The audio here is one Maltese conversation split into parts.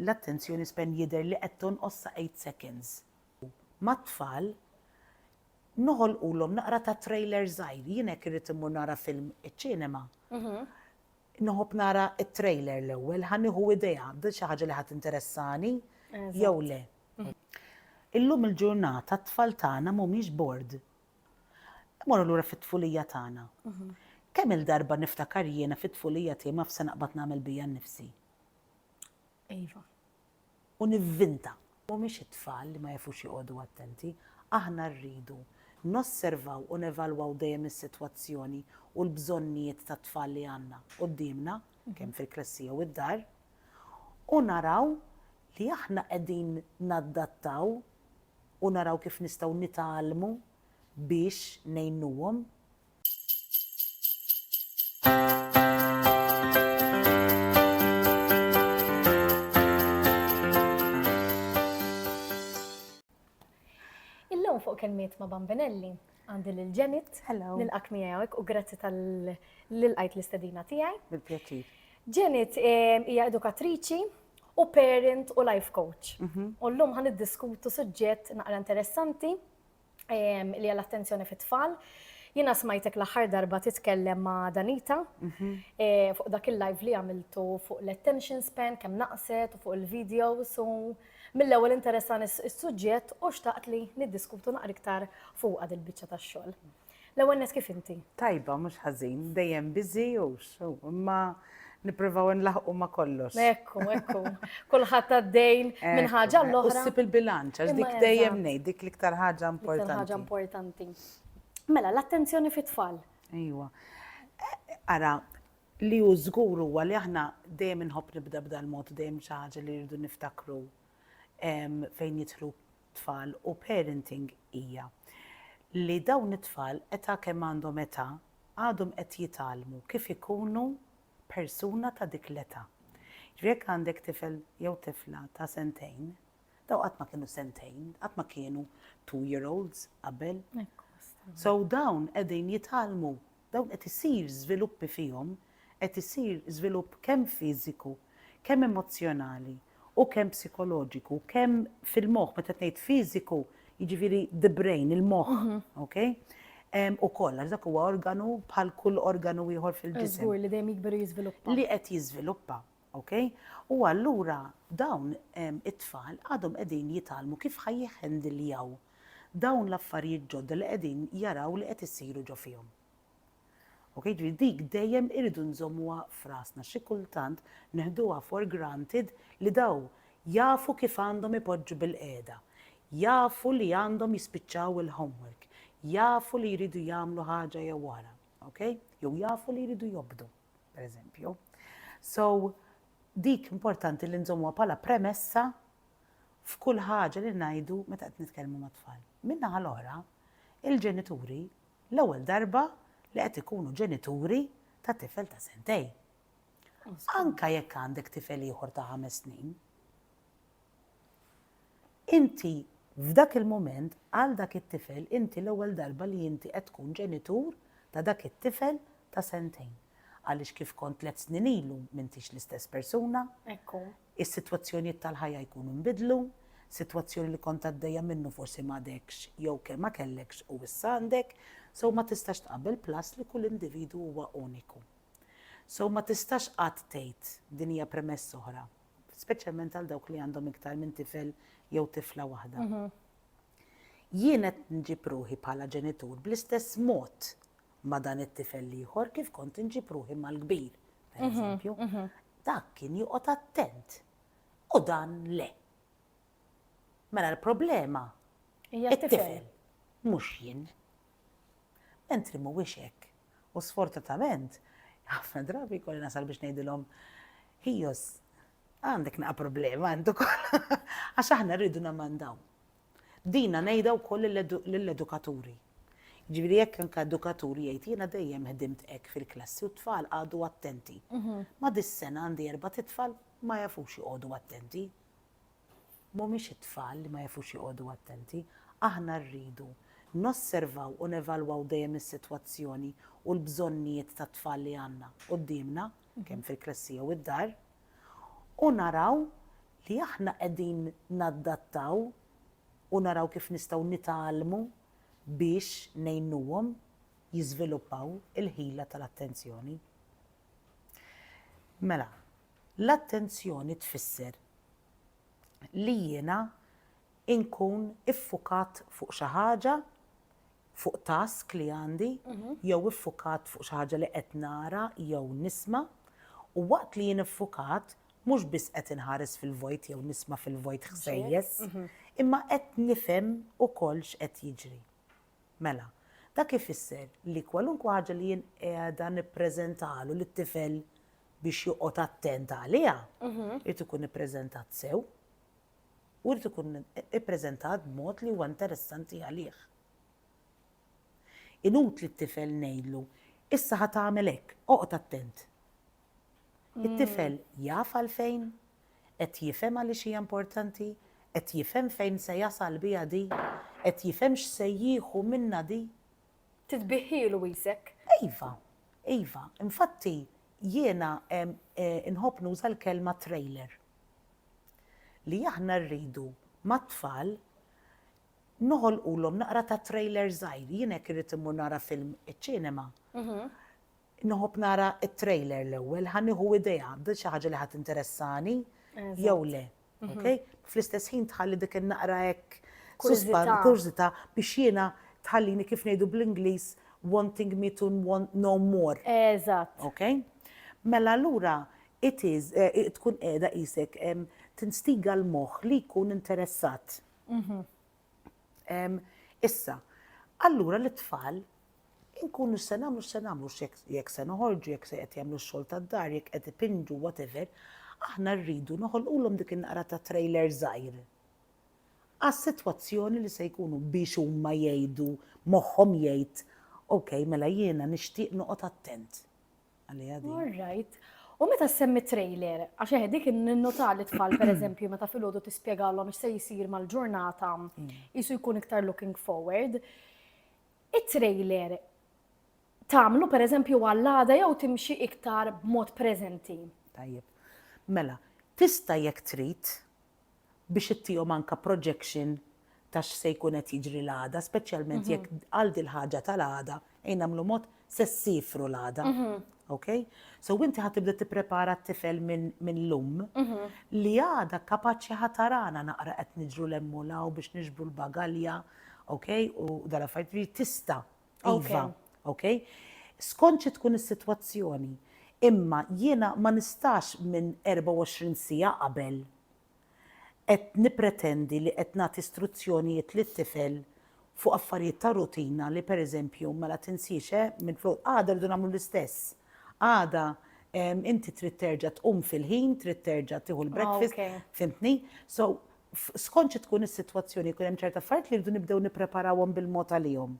l-attenzjoni span jidher li qed tonqos sa 8 seconds. Ma' tfal noħolqulhom naqra ta' trailer żgħir, jien hekk irid immur nara film iċ-ċinema. Noħob nara it-trailer l-ewwel, ħanieħu idea b'di xi ħaġa li ħadd interessani jew le. Illum il-ġurnata t-tfal tagħna mhumiex bored. Morru lura fit-tfulija tagħna. Kemm il-darba niftakar jiena fit-tfulija tiegħi ma f'se naqbad nagħmel bija nnifsi. Iva. U nivvinta. Mhumiex it-tfal li ma jafux joqogħdu attenti, aħna rridu nosservaw u nevalwaw dejjem is-sitwazzjoni u l-bżonnijiet tat-tfal li għandna qudiemna, kemm fil-klassija u d-dar, u naraw li aħna qegħdin naddattaw u naraw kif nistgħu nitgħallmu biex ngħinuhom. Illum fuq kelmiet ma' Bambinelli għandi lil Janet. Hello. Nilqak miegħek u grazzi tal-qajt l-istedina tiegħi. Bil-pjaċir. Janet hija edukatriċi u parent u life coach. U llum ħan iddiskutu suġġett naqra interessanti li hija l-attenzjoni fit-tfal. Jiena smajtek l-aħħar darba titkellem ma' Danita fuq dak il-live li għamiltu fuq l-attention span kemm naqset u fuq il-videos u mill-ewwel interessani s-suġġett u xtaqt li niddiskutu naqra iktar fuq għad il-biċċa tax-xogħol. L-ewwel net kif inti? Tajba, mhux ħażin, dejjem busy u imma nippruvaw nlaħqu ma' kollox. Ekku. Kulħadd għaddejn minn ħaġa l-oħra. Ussib il-bilanċ, għax dik dejjem ngħid, dik l-iktar ħaġa ħaġa importanti. Mela, l-attenzjoni fit-tfal. Ejwa. Ara, li hu żgur huwa li aħna dejjem inħobb nibda b'dan mod dejjem xi ħaġa li rridu niftakru fejn jidħlu tfal u parenting hija li dawn it-tfal eta kemm għandhom età għadhom qed jitgħallmu kif ikunu persuna ta' dik l-età. Jekk għandek tifel jew tifla ta' sentejn, daw qatt ma kienu sentejn, qatt ma kienu 2-year-olds qabel. So dawn qegħdin jitgħallmu, dawn qed isir żviluppi fihom, qed isir żvilupp kemm fiżiku, kemm emozjonali u kemm psikoloġiku, kemm fil-moħħ meta ngħid fiżiku, jiġifieri the brain, il-moħħ, okay? Ukoll għax dak huwa organu bħal kull organu ieħor fil-ġisem. Żgur li dejjem jikberu jiżviluppa. Li qed jiżviluppa, okay? U allura dawn it-tfal għadhom qegħdin jitgħallmu kif ħajjieħendiljaw dawn l-affarijiet ġodda li qegħdin jaraw li qed isiru ġo fihom. Okay, dik dejjem irridu nżommuha frasna xi kultant neħduha for granted li daw jafu kif għandhom ipoġġu bil-qiegħda, jafu li għandhom jispiċċaw il-homework, jafu li jridu jagħmlu ħaġa jew wara, okay? Jew jafu li jridu jobdu, pereżempju. So dik importanti li nżommuha bħala premessa f'kull ħaġa li ngħidu meta qed nitkellmu mat-tfal. Min-naħa l-oħra, il-ġenituri l-ewwel darba li qed ikunu ġenituri ta' tifel ta' sentejn. Anka jekk għandek tifel ieħor ta' 5 snin, inti f'dak il-moment għal dak it-tifel inti l-ewwel darba li inti qed tkun ġenitur ta' dak it-tifel ta' sentejn. Għaliex kif kont 3 snin ilu m'intix l-istess persuna, is-sitwazzjonijiet tal-ħajja jkunu nbidlu, sitwazzjoni li kont għaddejja minnu forsi m'għadekx jew kemm ma kellekx u issa għandek, so ma tistax tqabbel plus li kull individu huwa uniku. So ma tistax qatt tgħid din hija premess oħra, speċjalment għal dawk li għandhom iktar minn tifel jew tifla waħda. Jien qed nġib ruħi bħala ġenitur bl-istess mod ma dan it-tifel ieħor kif kont inġib ruħi mal-kbir, pereżempju. Dak kien joqgħod attent u dan le. Mela l-problema it-tifel mhux jien. Mentri mhuwiex hekk. U sfortunatament, ħafna drabi kolli nasal biex ngħidilhom ħijos għandek naqa' problema għandu ukoll għax aħna rridu namandaw. Dina ngħidha wkoll lill-edukaturi. Ġifieri jekk anke edukaturi jgħid jiena dejjem ħdimt hekk fil-klassi u t-tfal għadu attenti. Ma dis-sena għandi 4 tfal ma jafux joqogħdu attenti. Mhumiex it-tfal li ma jafux joqogħdu attenti, aħna rridu nosservaw u nevalwaw dejjem is-sitwazzjoni u l-bżonnijiet tat-tfal li għandna qudiemna, kemm fil-klassija u d-dar, u naraw li aħna qegħdin naddattaw u naraw kif nistgħu nitalmu biex ngħinuhom jiżviluppaw il-ħila tal-attenzjoni. Mela, l-attenzjoni tfisser li jiena inkun iffukat fuq xi ħaġa, fuq task li għandi, jew iffukat fuq xi ħaġa li qed nara jew nisma' u waqt li jien iffukat mhux biss qed inħares fil-vojt jew nisma' fil-vojt ħsejjes, imma qed nifhem ukoll x'qed jiġri. Mela, dak ifisser li kwalunkwe ħaġa li jien qiegħda nippreżentalu lit-tifel biex joqgħod attent għaliha, irid ikun ippreżentat sew u irid ikun ippreżentat b'mod li huwa interessanti għalih. Inutli t-tifel ngħidlu, issa ħa tagħmel hekk, oqgħod attent. It-tifel jaf għalfejn, qed jifhem għaliex hija importanti, qed jifhem fejn se jasal biha di, qed jifhem x'se jieħu minnha di. Titbiħilu wisek. Iva, infatti jiena inħobb nuża l-kelma trailer. Li aħna rridu mat-tfal noħolqulhom naqra ta' trailer żgħir. Jien hekk irid immur nara film iċ-ċinema. Noħobb nara t-trailer l-ewwel, ħanieħu idea b'di xi ħaġa li ħadd interessani jew le. Okay? Fl-istess ħin tħalli dik in-naqra hekk kurżità biex jiena tħallini kif ngħidu bl-Ingliż wanting me to want no more. Eżatt. Okay? Mela allura tkun qiegħda qisek tinstiga l-moħħ li jkun interessat. Issa, allura l-tfal inkunu se nagħmlu jekk se noħorġu, jekk se qed jagħmlu x-xogħol tad-dar, jekk qed ipinġu whatever, aħna rridu noħolqulhom dik in-naqra ta' trailer żgħir. Għas-sitwazzjoni li se jkunu biex huma jgħidu moħħhom jgħid, okay, mela jiena nixtieq noqgħod attent. All right. U meta semmi trailer, għax dik in-nota li tfal pereżempju meta filgħodu tispjegallhom x'se jsir mal-ġurnata, jisu jkun iktar looking forward. It-trailer tagħmlu pereżempju għall-għada jew timxi iktar b'mod preżenti. Tajjeb. Mela, tista' jekk trid biex ittihom anke projection ta' x'se jkun qed jiġri l-għada, speċjalment jekk għal din ħaġa tal-għada ejn nagħmlu mod se ssifru l-għada. Okay? So inti ħatibda tipprepara t-tifel minn lum li għada kapaċi ħatarana naqra qed niġru l-emmulaw biex niġbru l-bagalja, okay? U dal-affarijiet tista' iva, okay? Skont xi tkun is-sitwazzjoni, imma jiena ma nistax minn 24 siegħa qabel qed nippretendi li qed nagħti istruzzjonijiet lit-tifel fuq affarijiet ta' rutina li pereżempju mela tinsiex minn fuq għada rridu nagħmlu l-istess. Għada, inti trid terġa' tqum fil-ħin, trid terġa' tieħu l-breakfast, fimtni? So, skont xi tkun is-sitwazzjoni jkun hemm ċerta affarijiet li rridu nibdew nippreparawhom bil-mod għalihom.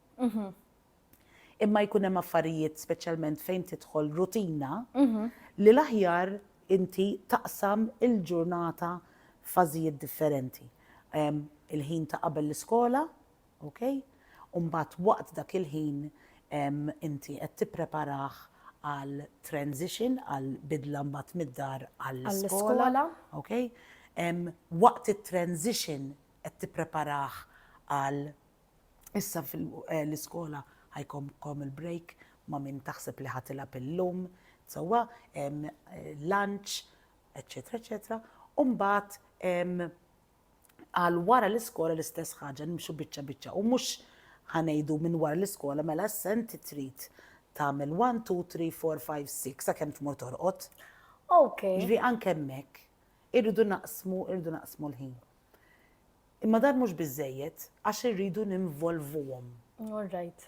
Imma jkun hemm affarijiet speċjalment fejn tidħol rutina li l-aħjar inti taqsam il-ġurnata f'fażijiet differenti. Il-ħin ta' qabel l-iskola, okay? U mbagħad waqt dak il-ħin inti qed tippreparah għal transition, għal bidla mbagħad mid-dar għall-iskola. Okay? Waqt it-transition qed tippreparah għal issa fil-iskola ħajkom il-break ma' min taħseb li ħatilab illum, sewwa lunch, eċetera. U mbagħad għal wara l-iskola l-istess ħaġa nimxu biċċa u mhux ħanejdu minn wara l-iskola mela issa inti trid tagħmel 1, 2, 3, 4, 5, 6 sakemm tmur torqod. Okay. Ġifieri anke hemmhekk irridu naqsmu l-ħin. Imma dan mhux biżżejjed għax irridu ninvolvuhom. All right.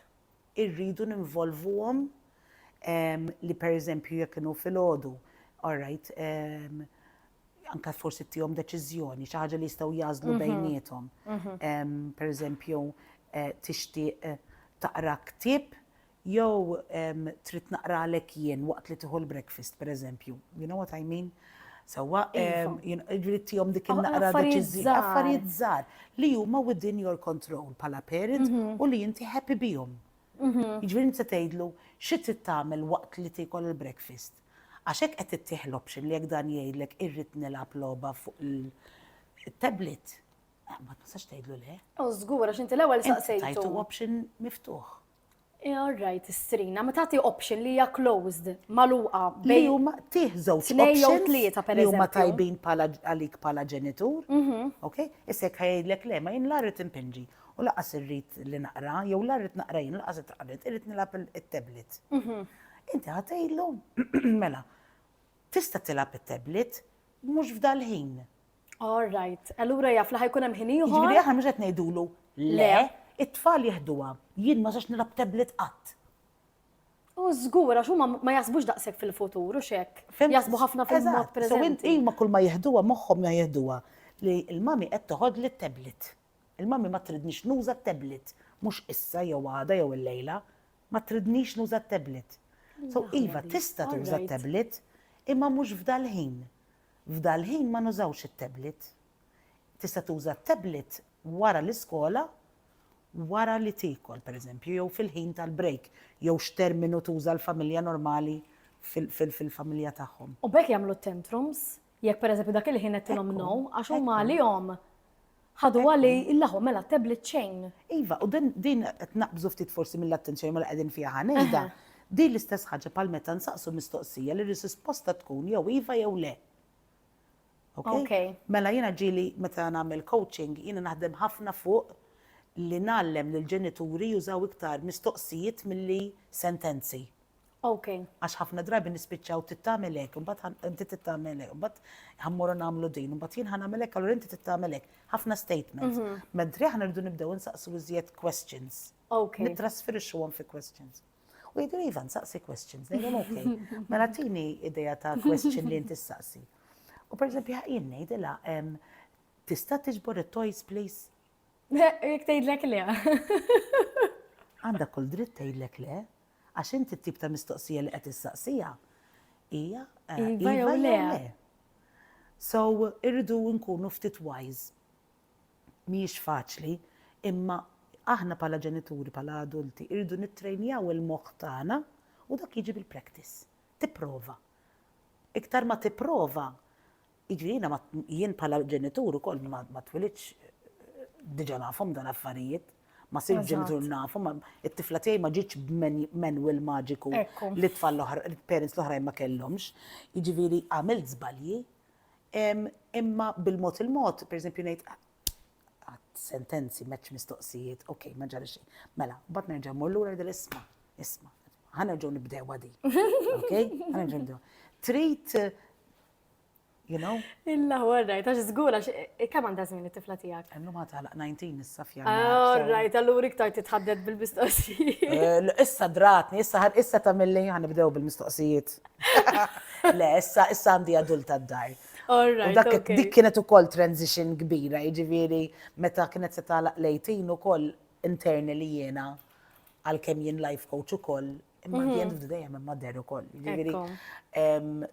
Irridu ninvolvuhom li pereżempju jekk kienu filgħodu, all right, anke forsi tihom deċiżjoni, xi ħaġa li jistgħu jażlu bejniethom. Pereżempju tixtieq taqra ktieb jew trid naqralek jien waqt li tieħu l-breakfast pereżempju. You know what I mean? Sewwa ġifieri tihom dik in-naqra deċiżjoni affarijiet żgħar li huma within your control bħala parent u li inti happy bihom. Jiġifieri inti tgħidlu xi trid tagħmel waqt li tikol il-breakfast. Għax hekk qed tittieħ l-option li jekk dan jgħidlek irrid nilgħab logħba fuq il-tablet. Ma tistax tgħidlu le. Żgur għax inti l-ewwel Tajtu saqsejtu. option miftuħ. All right, Strina, ma tagħti option li hija closed, magħluqa Li bejn huma tieħ żewġ tnej jew options tlieta, li huma pereżempju. tajbin għalik bħala ġenitur. Okay? Issa jekk ħajdlek le ma jien la rrid impinġi u laqas irrid li naqra, jew la rrid naqra jien laqas itqarrid, irrid nilgħab it-tablet. Inti ħatejlu mela tista' tilgħab it-tablet mhux f'dal-ħin. All right, allura jaf li ħajkun hemm ħin ieħor. Jiġifieri aħna mhux qed ngħidulu le, it-tfal jeħduha, jien ma sax nilgħab tablet qatt. U żgur għax huma ma jasbux daqshekk fil-futur u x'hekk. Jasbu ħafna fil-mod preżenti. Ima kull ma jieħduha moħħhom ma jieħduha li l-mami qed toħod li tablet. Il-mami ma tridniex nuża tablet, mhux issa jew għada jew illejla, ma tridniex nuża tablet. So iva tista' tuża tablet imma mhux f'dal-ħin. F'dal-ħin ma nużawx it-tablet. Tista' tuża tablet wara l-iskola wara li tikol, pereżempju, jew fil-ħin tal-break, jew x'terminu tuża l-familja normali fil-familja tagħhom. U bekk jagħmlu tantrums, jekk pereżempju dak il-ħin qed tilhom no, għax huma għalihom ħadu għali il-laħu mela tablet chain. Iva, u din qed naqbżu ftit forsi mill-attenzjoni mela qegħdin fiha ħanejda. Din l-istess ħaġa bħal meta nsaqsu mistoqsija li risposta tkun jew iva jew le. Okay. Mela jiena ġieli meta nagħmel coaching, jiena naħdem ħafna fuq li nallem lil ġenituri jużaw iktar mistoqsijiet milli sentenzi. Okay. Għax ħafna drabi nispiċċaw tittamel hekk, imbagħad inti tittamel hekk, imbagħad ħammuru nagħmlu din, imbagħad jien ħanagħmel hekk, allura inti tittamel hekk. Ħafna statements. Mentri aħna rridu nibdew nsaqsu iżjed questions. Okay. Nittrasferixxuhom fi questions. U jgħidu iva nsaqsi questions, ngħidhom okay. Mela tini idea ta' question li inti ssaqsi. U pereżempju jien ngħidilha tista' tiġbor it-toys please. Jekk tgħidlek le. Għandha kull dritt tgħidlek le, għax inti t-tip ta' mistoqsija li qed issaqsija hija Iva jew le. So irridu nkunu ftit wise. Mhijiex faċli, imma aħna bħala ġenituri, bħala adulti, irridu nittrejnjaw il-moħħ tagħna u dak jiġi bil-practice. Tipprova. Iktar ma tipprova, jiġri jien bħala ġenitur ukoll ma twilidx diġà nafhom dan affarijiet. Ma sir ġenitur nafhom, it-tifla tiegħi ma ġietx b'menwil maġiku li tfal parents l-oħrajn ma kellhomx. Jiġifieri għamilt żbalji, imma bil-mod il-mod, pereżempju ngħid sentenzi meċ mistoqsijiet, okej, ma ġara xejn. Mela, mbagħad nerġa' mmur lura ngħidil isma'. Ħanerġgħu nibdew għadi. Okej? Ħanerġgħu nibdew. Trid you know? Illa warrajt, għax żgur għax kemm għandha żmien it-tifla tiegħek? Illum għatgħalaq 19 issa Alright, allura iktar titħadded bil-mistoqsijiet. Issa dratni, issa tagħmilli ħanibdew bil-mistoqsijiet. Le, issa għandi adulta d-dar. Alright, dik kienet ukoll transition kbira, jiġifieri meta kienet se tagħlaq lejtin ukoll interni li jiena għalkemm jien life coach ukoll. Imma at the end of the day hemm mother ukoll. Jiġifieri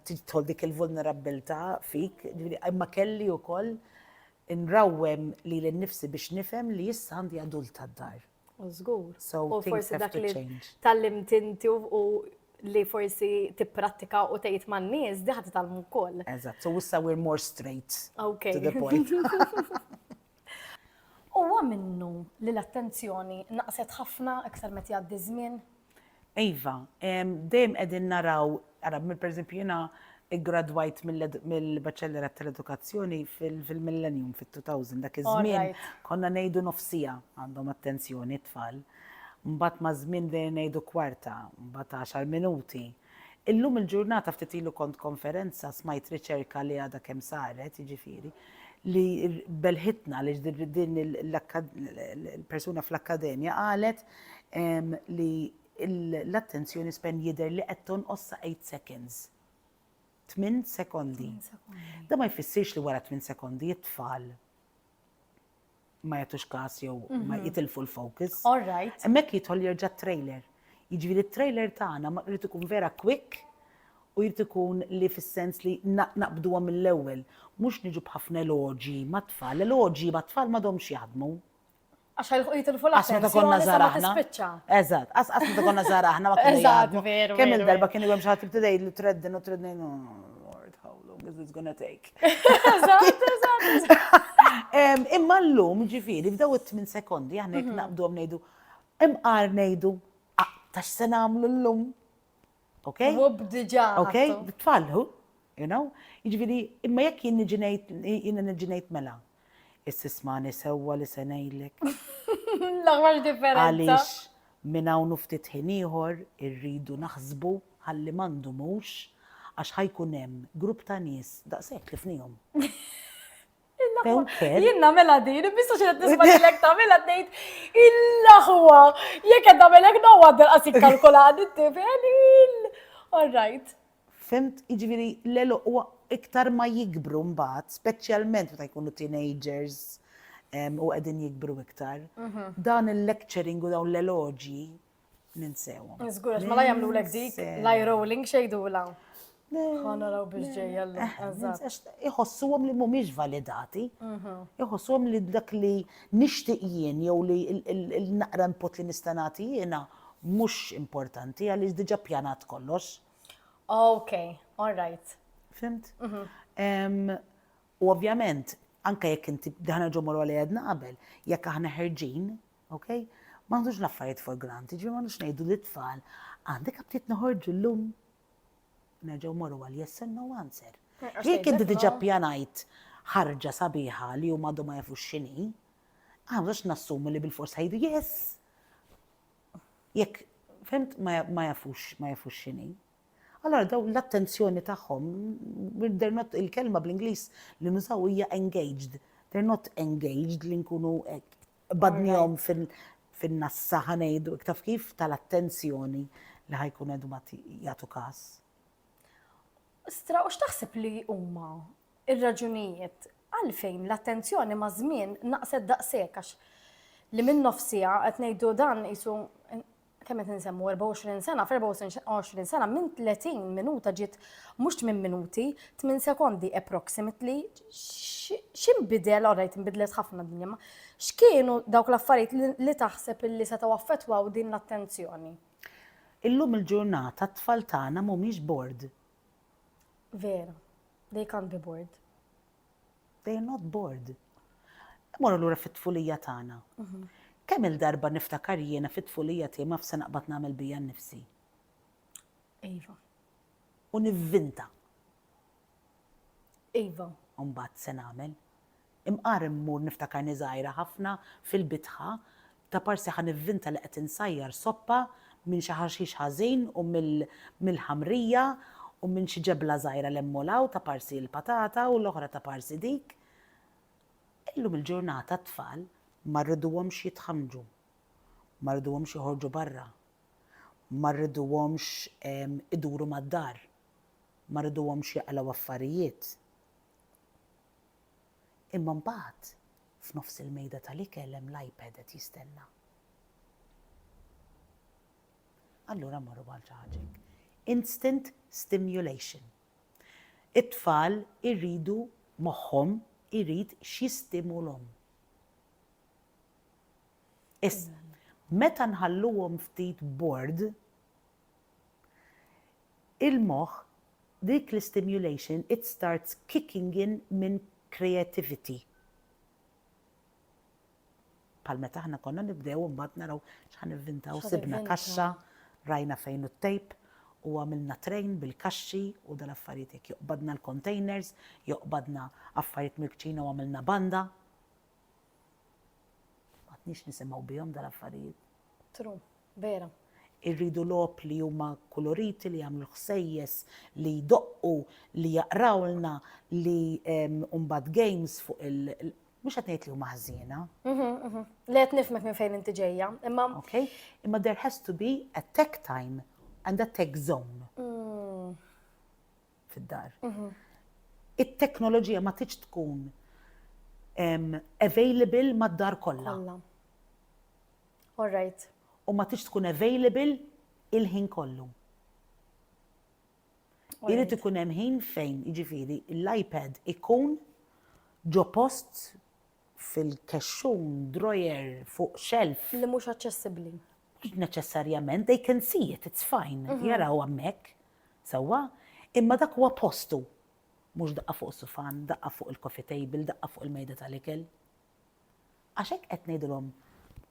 tidħol dik il-vulnerabilità fik, jiġifieri imma kelli wkoll inrawwem lil innifsi biex nifhem li issa għandi adulta d-dar. Żgur. So U things forsi have dak to li change. tallimt inti u li forsi tipprattika u tgħid man-nies diħa titalmu wkoll. Eżatt, so issa we're more straight Okay. to the point. Huwa minnu li l-attenzjoni naqset ħafna iktar meta jgħaddi żmien? Iva, dejjem qegħdin naraw, pereżempju jiena iggradwajt mill-baċellerat tal-edukazzjoni fil-millennium, fit-2000, dak iż-żmien konna ngħidu nofsija għandhom attenzjoni t-tfal. Mbagħad ma' żmien dejjem ngħidu kwarta, mbagħad 10 minuti. Illum il-ġurnata ftit ilu kont konferenza smajt riċerka li għadha kemm saret, jiġifieri, li belħitna li din il-persuna fl-akkademja qalet li l-attenzjoni span jidher li qed tonqos sa 8 seconds. 8 sekondi. Da ma jfissirx li wara 8 sekondi it-tfal ma jagħtux każ jew ma jitilfu l-focus. All right. Hemmhekk jidħol jerġa' trailer. Jiġifieri it-trailer tagħna jrid ikun vera quick u jrid ikun li fis-sens li naqbduha mill-ewwel. Mhux niġu b'ħafna eloġi ma' tfal. Eloġi ma' tfal m'għadhomx jaħdmu. Għax ħajħu jitilfu Għas meta konna l-attenzjoni sa ma zaraħna. tispiċċa. Eżatt, għas meta konna zaraħna ma kienu Eżatt, jaħdmu. veru, Kemm veru, il-darba veru. kienu hemm xi ħadd tibtedej li treddin u treddin, oh Lord, how long is this gonna take? Eżatt. Imma llum ġifieri f'daw it-8 sekondi aħna jekk naqbdu ngħidu imqar ngħidu tax se nagħmlu llum. Okay? Wub diġà. Okay? ħadtu. Tfallu, you know? Jiġifieri imma jekk jien niġi ngħid mela. Is-sismani sewwa li se ngħidlek. L-aħbar differenza. Għaliex minn hawn ftit ħin ieħor irridu naħsbu ħalli m'għandhomux għax ħajkun hemm grupp ta' nies daqshekk li fnihom. Jien namela din, bistu xi qed nisma' lilek tagħmilha tgħid il-laħwa, jekk qed tagħmelek nowad qasik kalkulani t-tifel. All right. Fimt, jiġifieri l-elu huwa iktar ma jikbru mbagħad, speċjalment meta jkunu teenagers u qegħdin jikbru iktar. Dan il-lecturing u dawn l-eloġi ninsewhom. Żgur għax ma la jagħmlulek dik, laj rolling xejdula. Ħanaraw biex ġejja l-eżatt. Iħossuhom li mhumiex validati. Iħossuhom li dak li nixtieq jien jew li l-naqra input li nista' nagħti jiena mhux importanti għaliex diġà ppjanat kollox. Okay, all right. Fimt? U ovvjament, anke jekk inti daħna ġomor għalli għedna qabel, jekk aħna ħerġin, ok? M'għandux l-affarijiet for granted, ġi m'għandux ngħidu l-tfal, għandek abtiet noħorġu llum. Nerġgħu morru għal yes and no answer. Jekk inti diġà ppjanajt ħarġa sabiħa li huma għadhom ma jafux x'inhi, għandux nassumi li bil-fors ħajdu yes. Jekk fimt ma jafux x'inhi. Allora daw l-attenzjoni tagħhom, il-kelma bl-Ingliż li nużaw hija engaged. They're not engaged li nkunu badnihom fin-nassa ħanejdu taf kif tal-attenzjoni li ħajkun għedu ma jagħtu każ. Stra, u x'taħseb li huma ir-raġunijiet għalfejn l-attenzjoni ma' żmien naqset daqshekk għax li minn nofsija qed ngħidu dan qisu kemm qed insemmu 24 sena, f'24 sena minn 30 minuta ġiet mhux 8 minuti, 8 sekondi approximately. X'inbidel, orajt inbidlet ħafna dinja, ma x'kienu dawk l-affarijiet li taħseb li setgħu affettwaw din l-attenzjoni? Illum il-ġurnata t-tfal tagħna mhumiex bored. Vera, they can't be bored. They're not bored. Morru lura fit-tfulija tagħna. Kemm il-darba niftakar jiena fit-tfulija tiegħi ma f'se naqbad nagħmel bija nnifsi. Iva. U nivvinta. Iva. U mbagħad se nagħmel. Imqar immur niftakar niżgħira ħafna fil-bitħa ta' parsi ħa nivvinta li qed insajjar soppa minn xi ħaxix ħażin u mill-ħamrija u minn xi ġebla żgħira l-emmolaw ta' parsi l-patata u l-oħra ta' parsi dik. Illum il-ġurnata t-tfal ma rriduhomx jitħamġu, ma rriduhomx joħorġu barra, ma rriduhomx iduru mad-dar, ma rriduhomx jaqlaw affarijiet. Imma mbagħad f'nofs il-mejda tal-ikel hemm l-iPad qed jistenna. Allura morru għal xi ħaġa. Instant stimulation. It-tfal irridu moħħhom irid x'jistimulhom. Meta nħalluhom ftit bored, il-moħħ dik l-stimulation it starts kicking in minn creativity. Bħal meta aħna konna nibdew mbagħad naraw x'ħan nivvintaw sibna kaxxa, rajna fejn it-tejp u għamilna train bil-kaxxi u dal-affarijiet hekk joqbadna l-containers, joqbadna affarijiet mill-kċina u għamilna banda. Nix nisimgħu bihom dal-affarijiet. True, vera. Irridu lop li huma koloriti, li jagħmlu ħsejjes, li jdoqqu, li jaqrawlna, li mbagħad games fuq mhux qed ngħid li huma ħżiena. Li qed nifhmek minn fejn inti ġejja, imma Okay? Imma there has to be a tech time and a tech zone fid-dar. It-teknoloġija ma tiġ tkun available mad-dar kollha. All right. U ma tix tkun available il-ħin kollu. Irid ikun hemm ħin fejn jiġifieri l-iPad ikun ġo post fil-kexxun, drawer, fuq shelf. Li mhux aċċessibbli. Mhux neċessarjament, they can see it, it's fine. Jaraw hemmhekk. Sewwa, imma dak huwa postu. Mhux daqqa fuq is-sufan, daqqa fuq il-coffee table, daqqa fuq il-mejda tal-ikel. Għax hekk qed ngħidulhom,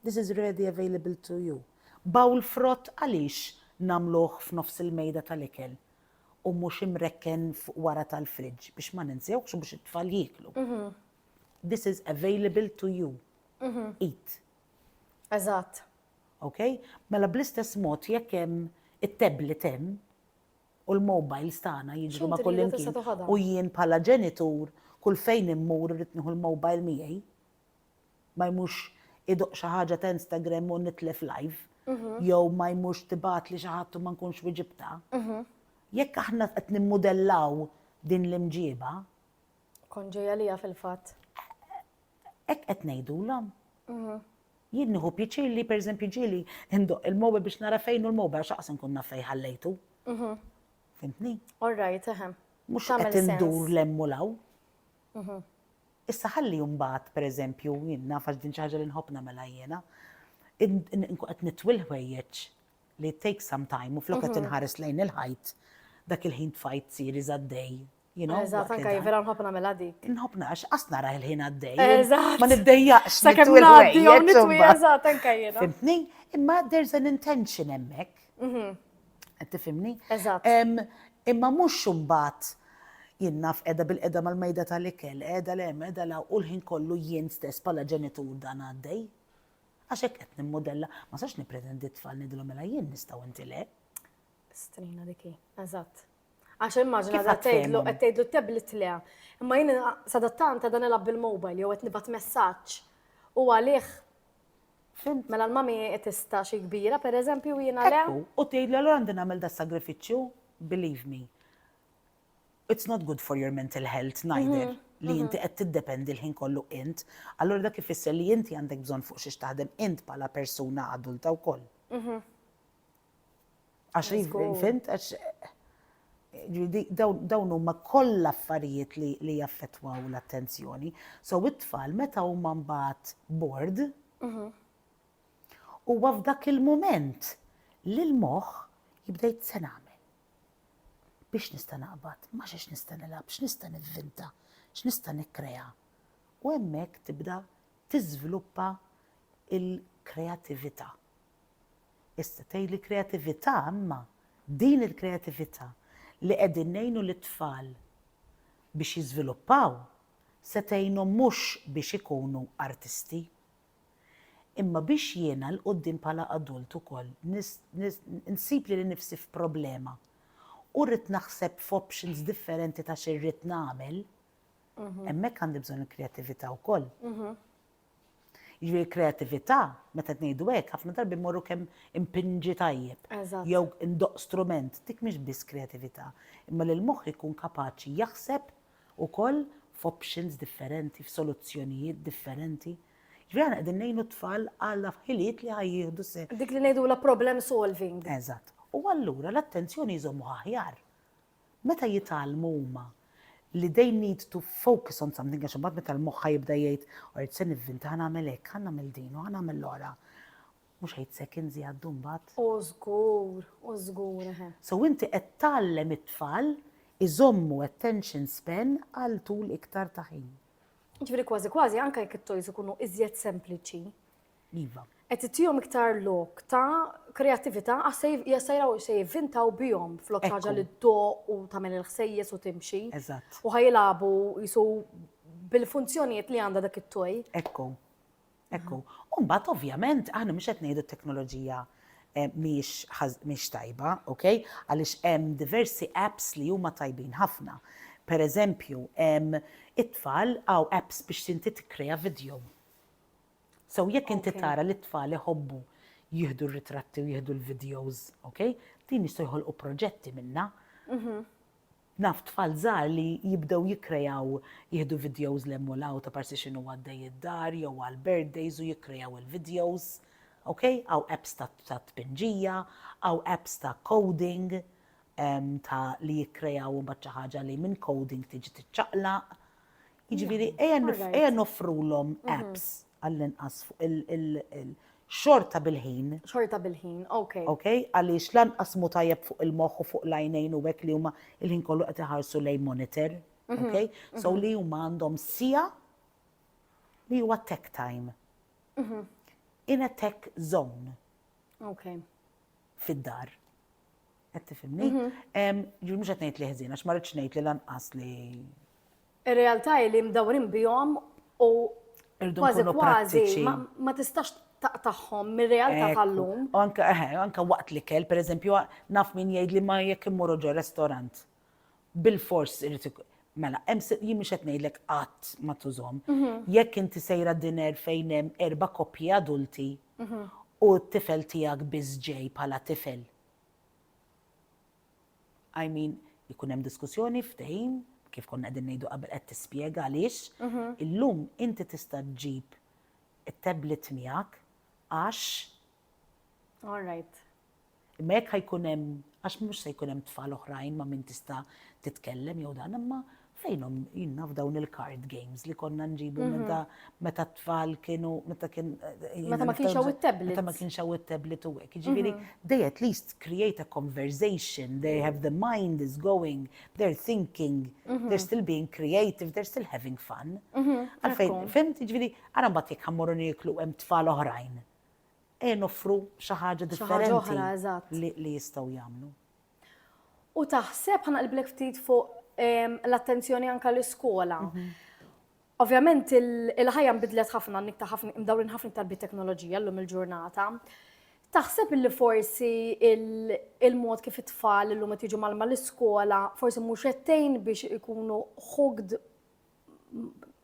this is ready available to you. Bawl frott għaliex nagħmluh f'nofs il-mejda tal-ikel u mhux imrekken fuq wara tal-friġġ biex ma ninsewx u biex it-tfal jieklu. This is available to you. Eat. Eżatt. Okay? Mela bl-istess mod jekk hemm it-tablet hemm u l-mobiles tagħna jiġru ma' kull imkien u jien bħala ġenitur kull fejn immur irid nieħu l-mobile miegħi ma jmux idoq xi ħaġa ta' Instagram u nitlef live jew ma jmux tibgħat li xi ħadd u ma nkunx wiġibta. Jekk aħna qed nimmudellaw din l-imġiba, Kon ġejja lija fil-fatt. hekk qed ngħidulhom. Jien nieħu pjaċir li pereżempju ġieli indoq il-mobile biex nara fejn hu l-mobile x'aqs inkun naf fejn ħallejtu. Fimtni? All right, Mhux qed indur lemmu law. Issa ħalli mbagħad pereżempju jien naf għax din xi ħaġa li nħobb nagħmilha jiena, qed nitwil ħwejjeġ li take some time u flok qed inħares lejn il-ħajt dak il-ħin tfajt series għaddej. Eżatt, anke vera nħobb nagħmilha dik. Nħobb għax qas nara il-ħin għaddej. Eżatt. Ma niddejjaqx Sakemm nitwil ngħaddi jew ħwejjeġ nitwi imbagħad. eżatt anke jiena. Fimtni? Imma there's an intention hemmhekk. Qed tifhimni? Eżatt. Imma mhux mbagħad jien naf qiegħda bil-qiegħda mal-mejda tal-ikel, qiegħda lem, qiegħda la u l-ħin kollu jien stess bħala ġenitur dan għaddej. Għax hekk qed nimmodella, ma sax nippretendi tfal nidilhom mela jien nistgħu inti le. Strina diki, eżatt. Għax immaġina Kif da tgħidlu għatfehmhom? qed tgħidlu t-tablet le. Imma jien sadattanta dan ilab bil-mobile jew qed nibgħat messaġġ u għalih Fimt? mela l-mami qed tista' xi kbira pereżempju jiena le. Ekku, u tgħidli allura għandi nagħmel da sagrifiċċju, believe me. It's not good for your mental health neither. Li inti qed tiddependi l-ħin kollu int, allura dak ifisser li inti għandek bżonn fuq xiex taħdem int bħala persuna adulta wkoll. Għax fint, għax dawn huma kollha affarijiet li jaffettwaw l-attenzjoni. So it-tfal meta huma mbagħad bored, huwa f'dak il-mument li l-moħħ jibda se nagħmel. Biex nista' naqbad, ma xiex nista' nilab, x'nista' nivvinta, x'nista' nikkrea. U hemmhekk tibda tiżviluppa il-kreatività. Issa tgħidli kreatività imma din il-kreatività li qegħdin ngħinu lit-tfal biex jiżviluppaw se tgħinhom mhux biex ikunu artisti, imma biex jiena l-qudiem bħala adult ukoll nsib li nifsi f'problema u rrid naħseb f'options differenti ta' xi rrid nagħmel, hemmhekk għandi bżonn il-kreatività wkoll. Jiġri l-kreatività, meta ngħidu hekk, ħafna darbi mmorru kemm impinġi tajjeb. Eżatt. Jew indoq strument, dik mhix biss kreatività, imma li l-moħħ ikun kapaċi jaħseb ukoll f'options differenti, f'soluzzjonijiet differenti. Jiġri għana qegħdin ngħinu t-tfal għal ħiliet li ħajjieħdu se. Dik li ngħidu la problem solving. Eżatt. U allura l-attenzjoni jżommu aħjar. Meta jitalmu huma li they need to focus on something għax imbagħad meta l-moħħ jibda jgħid orid se nivvinta ħa nagħmel hekk, ħa nagħmel din u ħa nagħmel l-ora. Mhux 8 seconds jgħaddu mbagħad. U żgur, eħe. So inti qed tgħallem it-tfal iżommu attention span għal tul iktar ta' ħin. Ġifieri kważi anke jekk it-toys ikunu iżjed sempliċi. Iva. Qed ittihom iktar lok ta' kreattività għas jasajraw se jivvintaw bihom flok Ekku. ħaġa li ddoq u tagħmel il-ħsejjes u timxi. Eżatt. U ħajlabu jisu bil-funzjonijiet li għandha dak it-toj. Ekku. U mbagħad ovvjament aħna mhux qed ngħidu t-teknoloġija mhix tajba, okay? Għaliex hemm diversi apps li huma tajbin ħafna. Pereżempju, it-tfal għaw apps biex inti tikkrea video. So jekk inti tara li t-tfal iħobbu jieħdu r-ritratti u jieħdu l-videos, okay? Din jistgħu jħolqu proġetti minna. Naf tfal żgħar li jibdew jikkrejaw jieħdu videos li emmulaw ta' parsi x'inhu għaddej id-dar jew għal birthdays u jikkrejaw il-videos, okay? Għaw apps ta' tpinġija, għaw apps ta' coding, ta' li jikkrejaw mbagħad xi ħaġa li minn coding tiġi tiċċaqlaq. Jiġifieri alright. ejja noffrulhom apps għall-inqas fuq il-xorta bil-ħin. Xorta bil-ħin, okay. Okay? Għaliex lanqas mu tajjeb fuq il-moħħ u fuq l-għajnejn u hekk li huma il-ħin kollu qed iħarsu lejn monitor. Okay? So li huma għandhom sija li huwa tech time. In a tech zone Okay. fid-dar. Qed tifhimni? Ġifieri mhux qed ngħid li ħżien għax ma rridx ngħid li lanqas li Ir-realtà hi li mdawrin bihom u irdu kważi nkunu kważi prattiċi. ma tistax taqtaħħom mir-realtà tal-lum. U anka waqt li kell, pereżempju, naf min jgħid li ma jekk immorru ġo restorant. Bil-fors irid mela, jien mhux qed ngħidlek qatt ma tużhom. Jekk inti sejra dinner fejn hemm 4 koppji adulti u t-tifel tiegħek biss ġej bħala tifel. I mean, jkun hemm diskussjoni ftehim, kif konna qegħdin ngħidu qabel qed tispjega għaliex, illum inti tista' ġġib it-tablet miegħek għax All right. mek ħajkun hemm għax mhux se jkun hemm tfal oħrajn ma' min tista' titkellem jew dan imma fejnhom jiena f'dawn il-card games li konna nġibu meta tfal kienu Meta ma kienx hawn it-tablets. Meta ma kienx hawn it-tablet u hekk. Jiġifieri they at least create a conversation, they have the mind is going, they're thinking, they're still being creative, they're still having fun. Għalfejn, fimt, jiġifieri ara mbagħad jekk ħammorru nieklu hemm tfal oħrajn. Noffru xi ħaġa differenti oħra, eżatt. li jistgħu jagħmlu. U taħseb ħanaqlblek ftit fuq l-attenzjoni anka l-iskola. Ovvjament il-ħajja nbidlet ħafna, mdawrin ħafna iktar bit-teknoloġija llum il-ġurnata. Taħseb li forsi il-mod kif it-tfal illum qed jiġu mal-iskola forsi mhux qedtejn biex ikunu hooked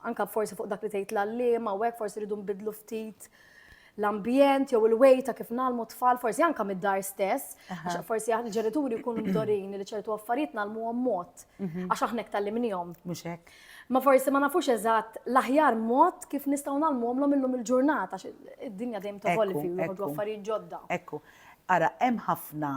anka forsi fuq dak li tgħid l-għalliema u hekk forsi rridu nbidlu ftit l-ambjent jew il-way ta' kif nagħlmu tfal, forsi anke mid-dar stess, għax forsi il-ġenituri jkunu mdorin li ċertu affarijiet nagħlmuhom mod għax aħna hekk tallimnihom. Mhux hekk? Ma forsi ma nafux eżatt l-aħjar mod kif nistgħu nagħlmuhom illum il-ġurnata għax id-dinja dejjem tevolvi u joħorġu affarijiet ġodda. Ekku, ara hemm ħafna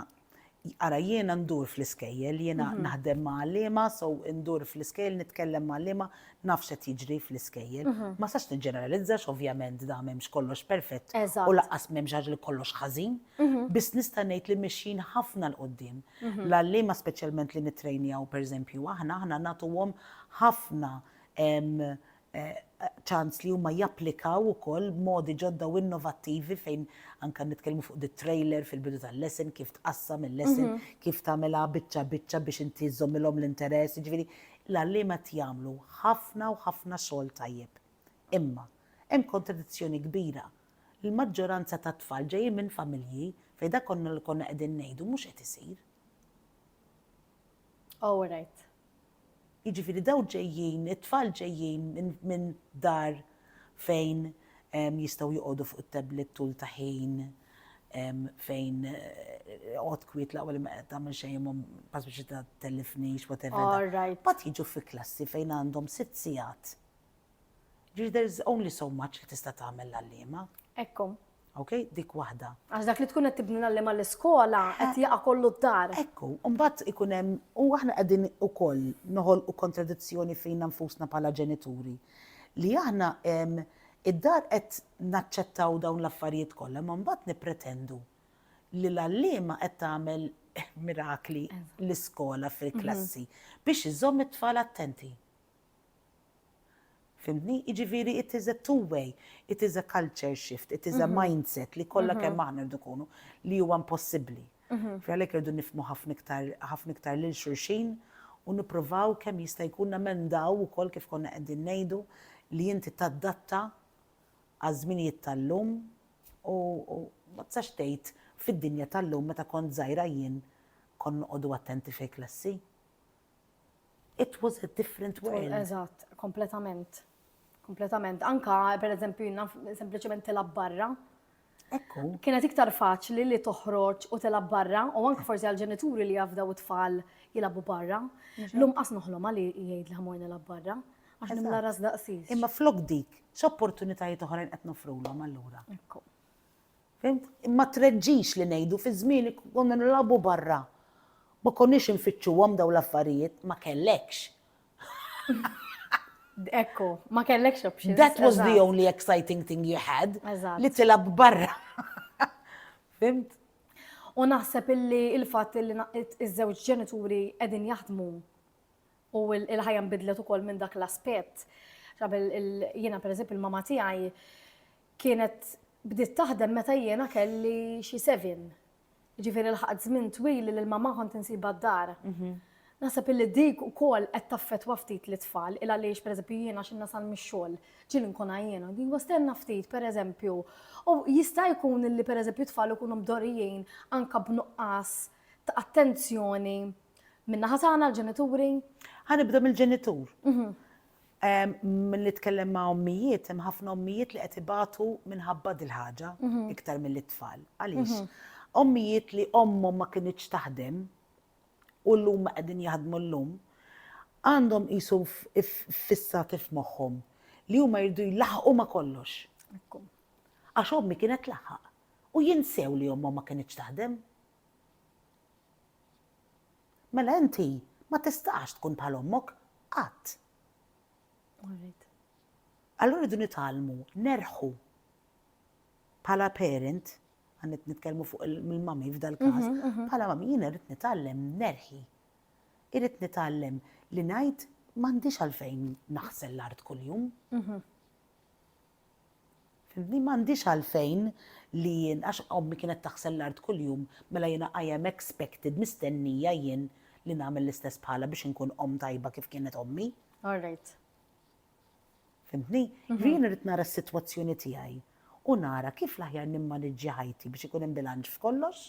jiena ndur fl-iskejjel, jiena naħdem ma' għalliema, so ndur fl-iskejjel, nitkellem ma' għalliema, nafx qed jiġri fl-iskejjel. Ma sax niġġeneralizzax, ovvjament da m'hemmx kollox perfett u laqqas m'hemmx ħaġa li kollox ħażin, biss nista' ngħid li mixjin ħafna l qudiem. L-għalliema speċjalment li nittrejnjaw pereżempju aħna nagħtuhom ħafna ċans li huma japplikaw ukoll modi ġodda u innovattivi fejn anke nitkellmu fuq dit-trailer fil-bidu tal-lesson, kif tqassam il-lesson, kif tagħmilha biċċa biex inti żommilhom l-interess, jiġifieri l-għalliema jagħmlu ħafna u ħafna xogħol tajjeb. Imma hemm kontradizzjoni kbira. Il-maġġoranza ta' tfal ġejjin minn familji fejn dak konna qegħdin ngħidu mhux qed isir. All right. Jiġifieri daw ġejjin, it-tfal ġejjin minn dar fejn jistgħu joqogħdu fuq it-tablet tul ta' ħin, fejn qod kwiet l-ewwel ma qed tagħmel xejn pass biex tellifnix whatever. All right. Bad jiġu fi klassi fejn għandhom 6 sigħat. Ġifieri there's only so much li tista' tagħmel l-għalliema. Ekku. Okay, dik waħda. Għax dak li tkun qed tibni l-għalliema l-iskola qed jaqa' kollu d-dar. Ekku, mbagħad ikun hemm u aħna qegħdin ukoll noħolqu kontradizzjoni fejn nfusna bħala ġenituri li aħna id-dar qed naċċettaw dawn l-affarijiet kollha, ma mbagħad nippretendu li l-għalliema qed tagħmel mirakli l-iskola fil-klassi biex iżomm it-tfal attenti. Fimni, jiġifieri it is a two-way, it is a culture shift, it is a mindset li kollha kemm aħna rridu nkunu li huwa impossibbli. Għalhekk irridu nifhmu ħafna iktar lil xulxin u nippruvaw kemm jista' jkun namendaw ukoll kif konna qegħdin ngħidu li inti tadatta għaż-żminijiet tal-lum u ma tistax tgħid fid-dinja tal-lum meta kont żgħira jien konna noqogħdu attenti fi klassi. It was a different world. Eżatt, kompletament. Kompletament. Anka, per eżempju, jina sempliċement tilab barra. Ekku. Kienet iktar faċli li toħroġ u tilab barra, u anka forsi għal-ġenituri li jafdaw it-tfal jilabu barra. L-lum qasnuħlom għalli jgħid li ħamur nilab barra, għax nimla ras daqsis. Imma flok dik, x'opportunitajiet oħrajn qed nofrulhom allura. Ekku. Fimt? Imma treġġix li ngħidu fi żmien li konna nilabu barra. Ma konniex infittxuhom dawn l-affarijiet, ma kellekx. Ekku, ma kellekx options. That was the eżatt. only exciting thing you had. Eżatt. Li tilab barra. Fimt? U naħseb illi il-fatt illi iż-żewġ ġenituri qegħdin jaħdmu u il-ħajja nbidlet ukoll minn dak l-aspett. Jiena pereżempju il-mama tiegħi kienet bdiet taħdem meta jiena kelli xi 7. Ġifieri l-ħaqt żmien twil li l-mama kont insibha d-dar. Naħseb illi dik ukoll qed taffettwa ftit l-tfal il għaliex pereżempju jiena xi nasal mix-xogħol ġieli nkun għajjena, din stenna ftit pereżempju. U jista' jkun illi pereżempju tfal ikunu mdorrijin anke b'nuqqas ta' attenzjoni min-naħa tagħna l-ġenituri. Ħanibda mill-ġenitur. Mill-li tkellem ma' ommijiet, hemm ħafna ommijiet li qed ibatu minħabba dil-ħaġa iktar mill-tfal. Għaliex? Ommijiet li ommhom ma kinitx taħdem u llum ma qegħdin jaħdmu llum, għandhom qisu fissati f'moħħhom li huma jridu jlaħqu ma' kollox. Għax ommi kienet laħaq u jinsew li ommhom ma kinitx taħdem. Mela inti ma tistax tkun bħal ommok qatt. Allura rridu nitalmu, nerħu bħala parent, għannet nitkellmu fuq il-mami f'dal-każ, bħala mami jiena rrid nitgħallem nerħi. Irrid nitgħallem li ngħid m'għandix għalfejn naħsel l-art kuljum. Fimni m'għandix għalfejn li jien għax ommi kienet taħsel l-art kuljum, mela jiena I am expected mistennija jien li nagħmel l-istess bħala biex inkun tajba kif kienet ommi. All right. Fimtni? Jien rrid nara s-sitwazzjoni tiegħi u nara kif l-aħjar nimmaneġġi ħajti biex ikun hemm bilanċ f'kollox.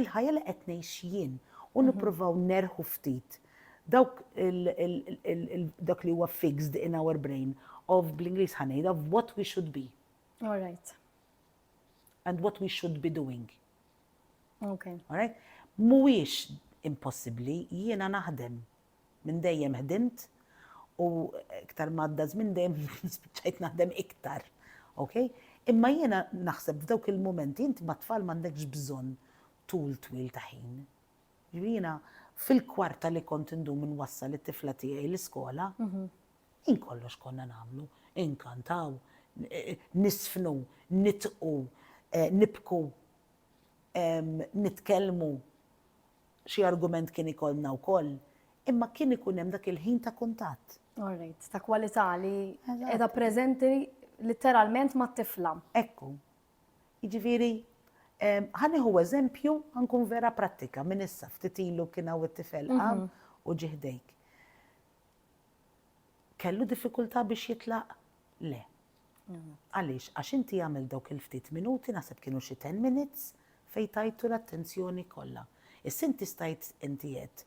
Il-ħajja li qed ngħix jien u nippruvaw nerħu ftit dawk dak li huwa fixed in our brain of bl-Ingliż ħanejd of what we should be. All right. And what we should be doing. Okay. All right? Mhuwiex impossibbli jiena naħdem. Minn dejjem ħdimt u iktar madda żmien dejjem spiċċajt naħdem iktar. Okay? Imma jiena naħseb f'dawk il-momenti inti ma' tfal m'għandekx bżonn tul twil ta' ħin. Jiena fil-kwarta li kont indum inwassal it-tifla tiegħi l-iskola, in kollox konna nagħmlu, inkantaw, nisfnu, nitqu, nibku, nitkellmu, xi argument kien ikollna wkoll, imma kien ikun hemm dak il-ħin ta' kuntatt. All right. Ta' kwalità li qiegħda preżenti literalment ma' tifla. Ekku. Jiġifieri, ħanieħu eżempju ħankun vera prattika minn issa ftit ilu kien hawn it-tifel qam u ġihdejk. Kellu diffikultà biex jitlaq? Le. Għaliex, għax inti jagħmel dawk il-ftit minuti, naħseb kienu xi 10 minutes fejn tajtu l-attenzjoni kollha. Issa inti stajt inti qed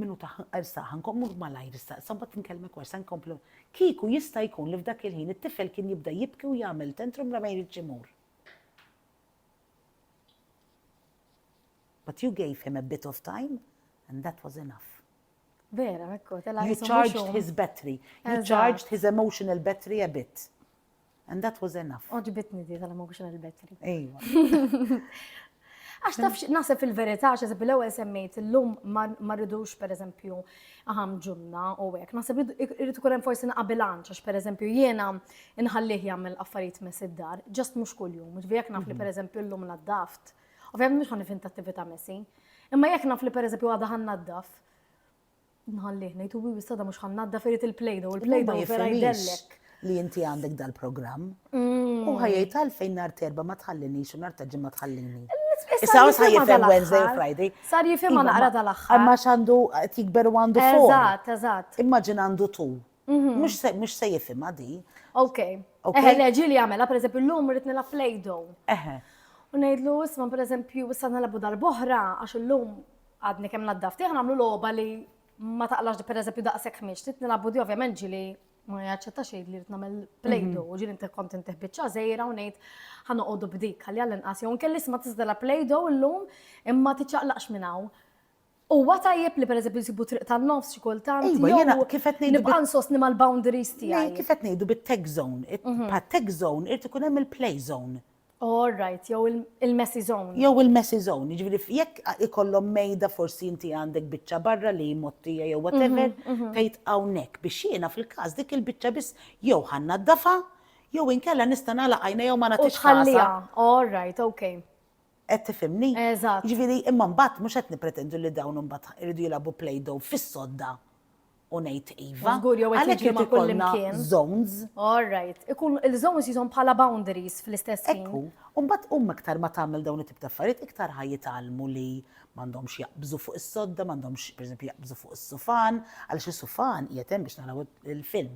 minuta issa ħankommur malajr issa, sambat nkellmek warsa nkomplu. Kieku jista' jkun li f'dak il-ħin it-tifel kien jibda jibki u jagħmel tantrum ma jridx imur. But you gave him a bit of time and that was enough. Vera, ekku, tela You charged his battery. You charged his emotional battery a bit. And that was enough. Oġbitni di tal-emotional battery. Ejwa. Għax tafx naħseb fil-verità, xasib l-ewwel semmejt illum ma rridux pereżempju aħam ġunna u hekk. Naħseb irid ikun hemm forsi naqa' bilanċ għax pereżempju jiena inħallih jagħmel affarijiet mess id-dar, ġast mhux kuljum. Ġifieri jekk naf li pereżempju llum naddaft. Ovvjament mhux ħanif attività messi. Imma jekk naf li pereżempju għadha ħannaddaf, nħallih ngħid u wistada mhux ħannaddaf irid il-plejdo u l-plejdo vera jdellek. Li inti għandek dal-programm. U ħajjajt għalfejn nar terba ma tħallinix u nar taġġi ma tħallini. Issa għas ħajjifem Wednesday u Friday. Sar jifem għana għara tal-axħar. Imma xandu tikber u għandu four. Eżat, eżat. Immaġin għandu two. Mux se jifem għadi. Ok. Eħe, leġi li għamela, per eżempju, l-lum rrit nila Play-Doh. Eħe. U nejdlu, isma, per eżempju, issa nalabu dal-boħra, għax l-lum għadni kem naddafti, għamlu loba li ma taqlax per eżempju daqsek miex. Tit nilabu di ovvjament ġili ma jaċċetta xejn li rrid nagħmel Play-Doh u ġieli inti kont inti biċċa żejra u ngħid ħanoqogħdu b'dik ħalli għall-inqas jew kelli isma' tiżdela Play-Doh illum imma tiċċaqlaqx minn hawn. Huwa tajjeb li pereżempju jsibu triq tan-nofs xi kultant jew nibqa' nsostni mal-boundaries tiegħi. Kif qed ngħidu bit-tech zone. Pa' tech zone irid ikun hemm il-play zone. All right, jew il-messy zone. Jew il-messy zone, ġifieri jekk ikollhom mejda forsi inti għandek biċċa barra li mottija jew whatever, tgħid hawnhekk biex jiena fil-każ dik il-biċċa biss jew ħannaddafa jew inkella nista' nagħlaq għajnejja jew ma U nagħtix tħallija. rasa. All right, okay. Qed tifhimni? Eżatt. Ġifieri imma mbagħad mhux qed nippretendu li dawn imbagħad iridu jilagħbu play-doh fis-sodda u ngħid iva. Żgur jew qed Għalhekk jiġri ma' irid ikollna kullimkien. zones. All right. Ikun il-zones jizom bħala boundaries fl-istess ħin. Ekku, mbagħad iktar ma tagħmel dawn it-tip ta' affarijiet iktar ħajjitalmu li m'għandhomx jaqbżu fuq is-sodda, m'għandhomx pereżempju jaqbżu fuq is-sufan, għaliex is-sufan qiegħed hemm biex naraw il-film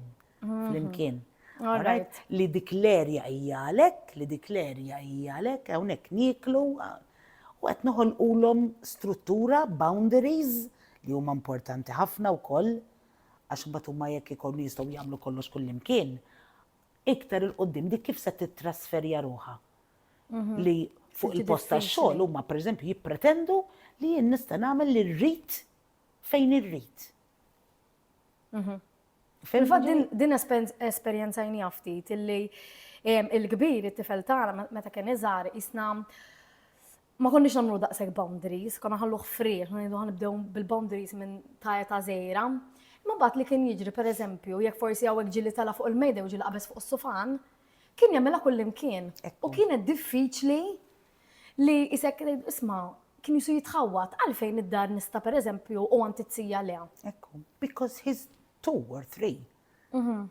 flimkien. All right. Li dik l-erja hija għalhekk, li dik l-erja hija għalhekk, hawnhekk nieklu u qed noħolqulhom struttura, boundaries li huma importanti ħafna wkoll għax imbagħad huma jekk ikunu jistgħu jagħmlu kollox kullimkien. Iktar il-qoddim dik kif se titrasferja ruħha. Li fuq il-post tax-xogħol huma pereżempju jippretendu li jien nista' nagħmel li rrid fejn irrid. Fil-fatt din esperjenza jni ftit illi il-kbir it-tifel tagħna meta kien iżgħar isna ma konniex nagħmlu daqshekk boundaries, konna ħalluh free, ngħidu ħanibdew bil-boundaries minn ta' żgħira. Ma bat li kien jiġri pereżempju, jekk forsi hawnhekk ġieli tala fuq il-mejda u ġieli qabeż fuq is-sufan, kien jagħmilha kullimkien. U kienet diffiċli li isek isma' kien jisu jitħawwat għalfejn id-dar nista' pereżempju u għand titzija leha. Ekku, because he's 2 or 3.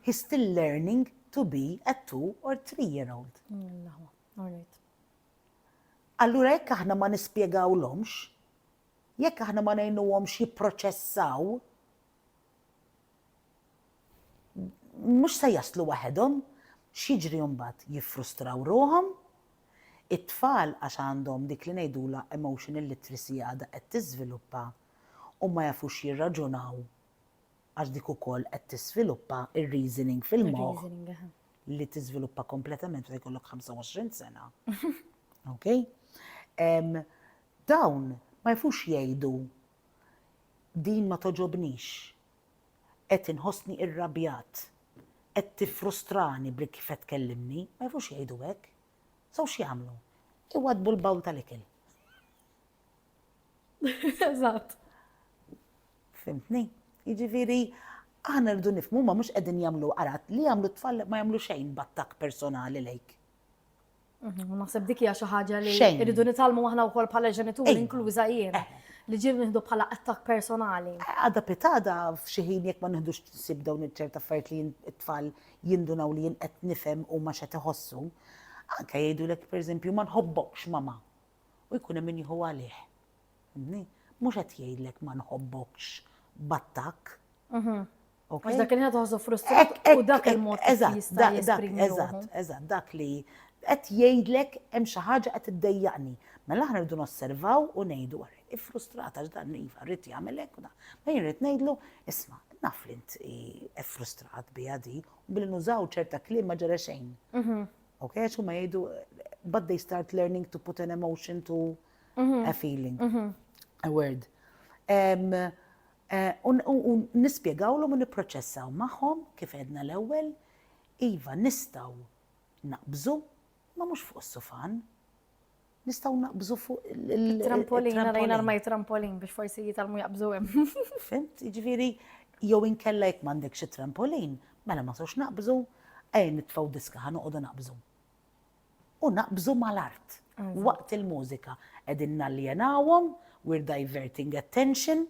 He's still learning to be a 2 or 3-year-old. All right. Allura jekk aħna ma nispjegawlhomx, jekk aħna ma ngħinuhomx jipproċessaw, mhux se jaslu waħedhom, x'jiġri mbagħad jiffrustraw ruhom, it-tfal għax għandhom dik li ngħidula emotional literacy għadha qed tiżviluppa u ma jafux jirraġunaw għax dik ukoll qed tisviluppa ir-reasoning fil-moħħ li tiżviluppa kompletament meta jkollok 25 sena. Okay? Dawn ma jafux jgħidu din ma toġobnix, qed inħossni irrabjat, qed tiffrustrani bli kif qed tkellimni, ma jafux jgħidu hekk. So x'jagħmlu? Iwadbu l-bawl tal-ikel. Eżatt. Fimtni? Jiġifieri aħna rridu nifhmu ma mhux qegħdin jagħmlu qarat li jagħmlu tfal ma jagħmlu xejn b'attakk personali lejk. Naħseb dik hija xi ħaġa li Xejn. rridu nitalmu aħna wkoll bħala ġenituri Ejja. inkluża jien li ġieli nieħdu bħala attakk personali. Għada pitada f'xi ħin jekk ma nieħdux tisib dawn iċ-ċerta affarijiet li t-tfal jindunaw li jien qed nifhem u ma x'qed iħossu, anke jgħidulek pereżempju ma nħobbokx mama u jkun hemm min jieħu għalih. Fimtni? Mhux qed jgħidlek ma nħobbokx b'attakk. Għax dak li ħadu frustrat u dak il-mod kif jista' jesprimi ruħu. Eżatt, dak li qed jgħidlek hemm xi ħaġa qed iddejjaqni. Mela aħna rridu nosservaw u ngħidu iffrustrata x'dan iva rrid jagħmel hekk u da. Ma jien rrid ngħidlu isma' naf li int frustrat biha di u billi nużaw ċerta kliem ma ġara xejn. Okay, għax huma jgħidu but they start learning to put an emotion to a feeling, a word. U nispjegawlhom u nipproċessaw magħhom kif għedna l-ewwel, iva nistgħu naqbżu ma mhux fuq is-sufan, nistgħu naqbżu fuq Trampolin, rajna rmaj trampolin biex forsi jitalmu jaqbżu hemm. Fimt, jiġifieri jew inkella jekk m'għandekx trampolin, mela ma sawx naqbżu, nitfgħu diska ħanoqogħdu naqbżu. U naqbżu mal-art waqt il-mużika. Qegħdin naljenawhom, we're diverting attention,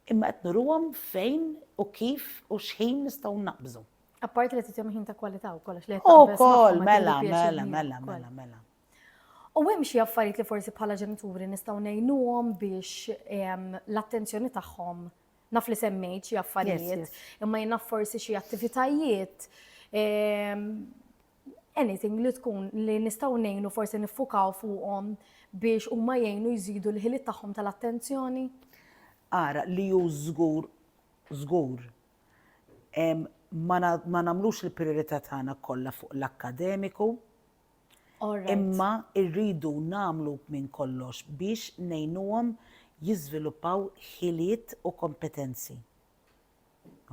imma qed nurruhom fejn u kif u x'ħin nistgħu naqbżu. Apparti li titjom ħin ta' kwalità wkoll li Ukoll mela. U hemm xi affarijiet li forsi bħala ġenituri nistgħu ngħinuhom biex l-attenzjoni tagħhom naf li semmejt xi affarijiet, imma jien naf forsi xi attivitajiet anything li tkun li nistgħu ngħinu forsi niffukaw fuqhom biex huma jgħinu jżidu l-ħiliet tagħhom tal-attenzjoni. Ara li hu żgur ma nagħmlux il-priorità tagħna kollha fuq l-akkademiku, imma rridu nagħmlu minn kollox biex ngħinuhom jiżviluppaw ħiliet u kompetenzi.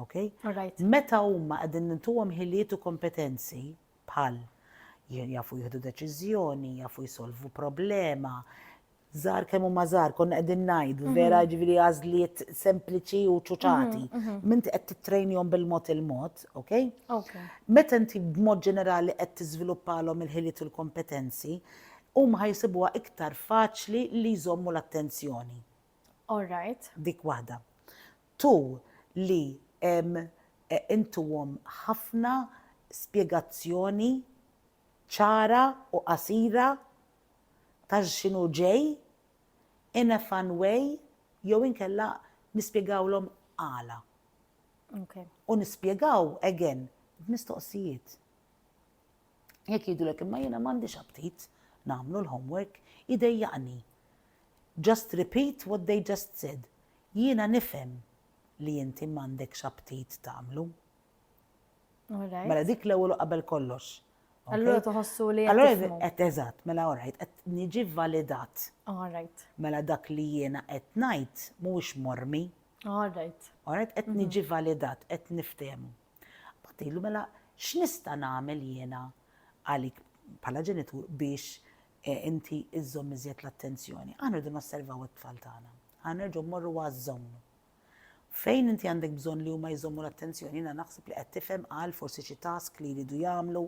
Okay? Alright. Meta huma qegħdin nintuhom ħiliet u kompetenzi bħal jafu jieħdu deċiżjoni, jafu jsolvu problema. Żar kemm huma żgħar, konna qegħdin ngħidu, vera ġifieri għażliet sempliċi u ċuċati. Minti qed tittrejnihom bil-mod il-mod, okay? Okay. Meta inti b'mod ġenerali qed tiżviluppalhom il-ħiliet u l-kompetenzi, huma ħajsibuha iktar faċli li jżommu l-attenzjoni. All right. Dik waħda. Tu li intuhom ħafna spjegazzjoni ċara u qasira ta' x'inhu ġej in a fun way jew inkella nispjegawlhom għala. Okay. U nispjegaw again b'mistoqsijiet. Jekk jgħidulek imma jiena m'għandix aptit nagħmlu l-homework, idejjaqni. Just repeat what they just said. Jiena nifhem li inti m'għandekx aptit tagħmlu. All right. Mela dik l-ewwel qabel kollox. Allura tħossu li Allora tifhmu. qed eżatt, mela orajt, qed niġi validat. All right. Mela dak li jiena qed ngħid mhuwiex mormi. All right. Alright, qed niġi validat, qed niftehmu. Batilu mela x'nista' nagħmel jiena għalik bħala ġenitur biex inti iżżomm iżjed l-attenzjoni. Aħna rridu nosservaw it-tfal tagħna. Aħna nerġgħu mmorru għaż-żomm. Fejn inti għandek bżonn li huma jżommu l-attenzjoni, jiena naħseb li qed tifhem għal forsi xi task li jridu jagħmlu,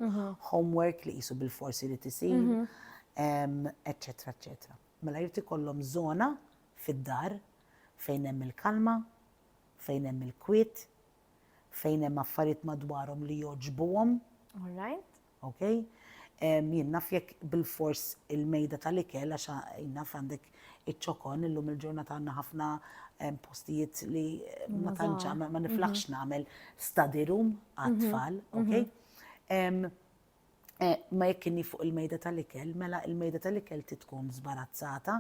homework li qisu bil-forsi li tisir, eċetera, eċetera. Mela jrid ikollhom żona fid-dar fejn hemm il-kalma, fejn hemm il-kwiet, fejn hemm affarijiet madwarhom li joġbuhom, All right. okay? Jien naf jekk bil-fors il-mejda tal-ikel għax jien naf għandek iċ-ċokon illum il-ġurnata għandna ħafna postijiet li ma tantx ma niflaħx nagħmel study room għat-tfal, okay? Ma jekk inni fuq il-mejda tal-ikel, mela il-mejda tal-ikel tkun żbarazzata,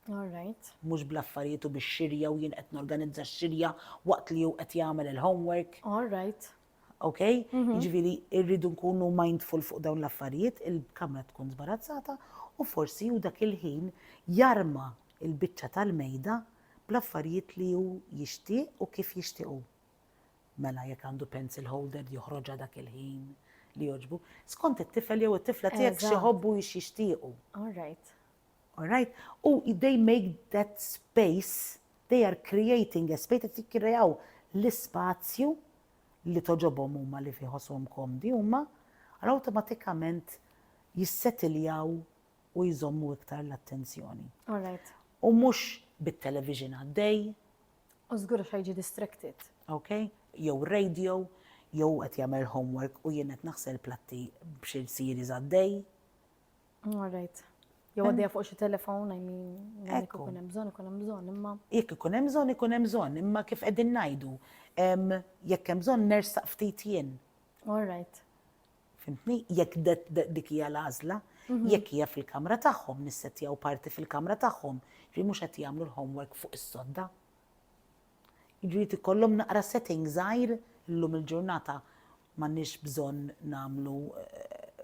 All right. mhux bl-affarijiet u bix-xirja u jien qed norganizza x-xirja waqt li hu qed jagħmel il-homework. All right. Okay? Jiġifieri rridu nkunu mindful fuq dawn l-affarijiet, il-kamra tkun żbarazzata u forsi hu dak il-ħin jarma il-biċċa tal-mejda bl-affarijiet li hu jixtieq u kif jixtiequ. Mela jekk għandu pencil holder joħroġha dak il-ħin li joġbu. Skont it-tifel jew it-tifla tiegħek xi ħobbu jixtiequ. All right. All right? U they make that space, they are creating a space qed jikkreaw l-ispazju li toġobhom huma li fiħosshom komdi huma, għal awtomatikament jissettiljaw u jżommu iktar l-attenzjoni. All right. U mhux bit-television għaddej, U żgur xajġi distracted. okay? Jew radio, jew qed jagħmel homework u jien qed naħsel platti b'xi series għaddej. All right. Jew għaddejja fuq xi telefon, I mean, jekk Ekku. ikun hemm bżonn, imma. Jekk ikun hemm bżonn, ikun hemm bżonn, imma kif qegħdin ngħidu, jekk hemm bżonn nersaq ftit jien. All right. Fimtni, jekk dik hija l-għażla, jekk hija fil-kamra tagħhom, nissettjaw parti fil-kamra tagħhom, ġri mhux qed jagħmlu l-homework fuq is-sodda. Jiġri ikollhom naqra setting żgħir llum il-ġurnata m'għandniex bżonn nagħmlu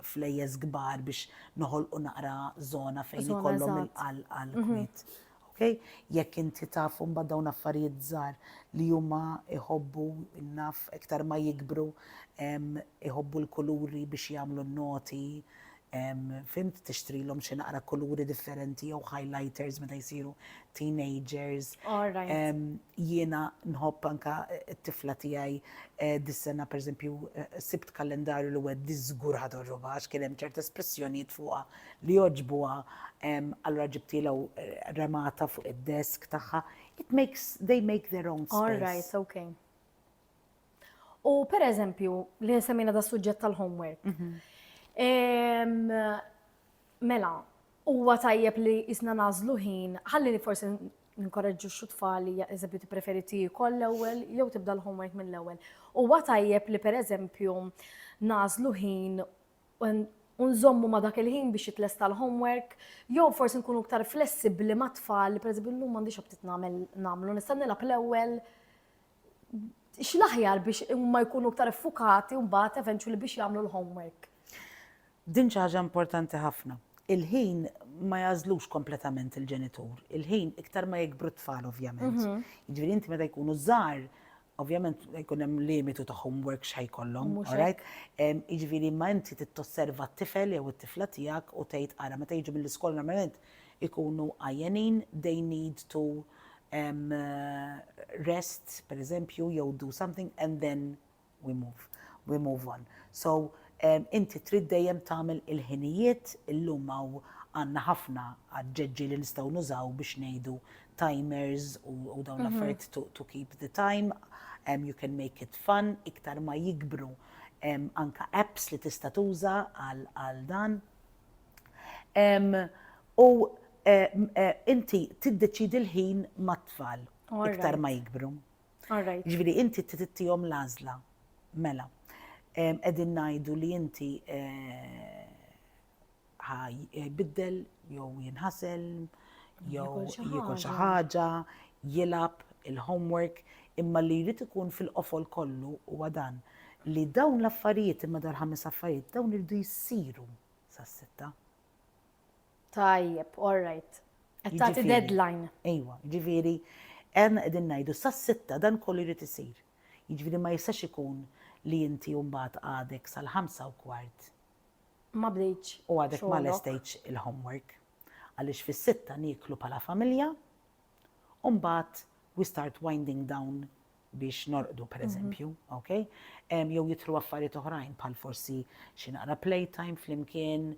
flejjes kbar biex noħolqu naqra żona fejn Żona ikollhom eżatt. il-kwiet. Okay? Jekk inti tafu mbagħad dawn affarijiet żgħar li huma iħobbu naf iktar ma jikbru iħobbu l-kuluri biex jagħmlu n-noti, fimt tixtrilhom xi naqra kuluri differenti jew highlighters meta jsiru teenagers. All right. Jiena nħobb anka t-tifla tiegħi dis-sena pereżempju sibt kalendarju li wed żgur ħadorruha għax kien hemm ċerta espressjonijiet fuqha li joġbuha, allura ġibtilew ramata fuq id-desk tagħha. They make their own space. All right, okay. U per eżempju, li semmina da suġġett tal-homework. Mela, huwa tajjeb li isna nażlu ħin, ħalli forsi ninkoraġġu x-tfal li eżempju tippreferi tiekel l-ewwel jew tibda l-homework mill-ewwel. Huwa tajjeb li pereżempju nażlu ħin u nżommu ma dak il-ħin biex jitlesta l-homework, jew forsi nkunu iktar flessibbli ma' tfal li pereżempju llum m'għandix abtit nagħmlu, nista' nilgħab l-ewwel x'l-aħjar biex huma jkunu iktar effukati u mbagħad eventually biex jagħmlu l-homework. Din xi ħaġa importanti ħafna. Il-ħin ma jażlux kompletament il-ġenitur. Il-ħin iktar ma jikbru t-tfal ovvjament. Jiġifieri inti meta jkunu żgħar ovvjament jkun hemm limitu ta' homework x'ħajkollhom, Mhux all right? Jiġifieri ma inti titosserva t-tifel jew it-tifla tiegħek u tgħid ara meta jiġu mill-iskola normalment ikunu għajjanin, they need to rest, per eżempju, jew do something and then we move on. So inti trid dejjem tagħmel il-ħinijiet illum hawn għandna ħafna aġġeġġi li nistgħu nużaw biex ngħidu timers u dawn l-affarijiet to keep the time. You can make it fun, iktar ma jikbru anka apps li tista' tuża għal dan. U inti tiddeċidi l-ħin mat-tfal iktar ma jikbru. Ġifieri inti tittihom l-għażla mela. Qegħdin ngħidu li inti ħajbiddel jew jinħasel jew jiekol xi ħaġa, jilab il-homework, imma li jrid ikun fil-qofol kollu huwa dan li dawn l-affarijiet imma dar 5 affarijiet dawn irdu jsiru sas-sitta. Tajjeb, all right. Qed tagħti deadline. Ejwa, ġifieri għandna qegħdin ngħidu sas-sitta dan kollu jrid isir. Jiġifieri ma jistax ikun li inti mbagħad għadek sal-5:15. Ma bdejtx. U għadek ma lestejtx il-homework. Għaliex fis-sitta nieklu bħala familja, u mbagħad we start winding down biex norqdu pereżempju, okay? Jew jitru affarijiet oħrajn bħal forsi xi naqra playtime flimkien,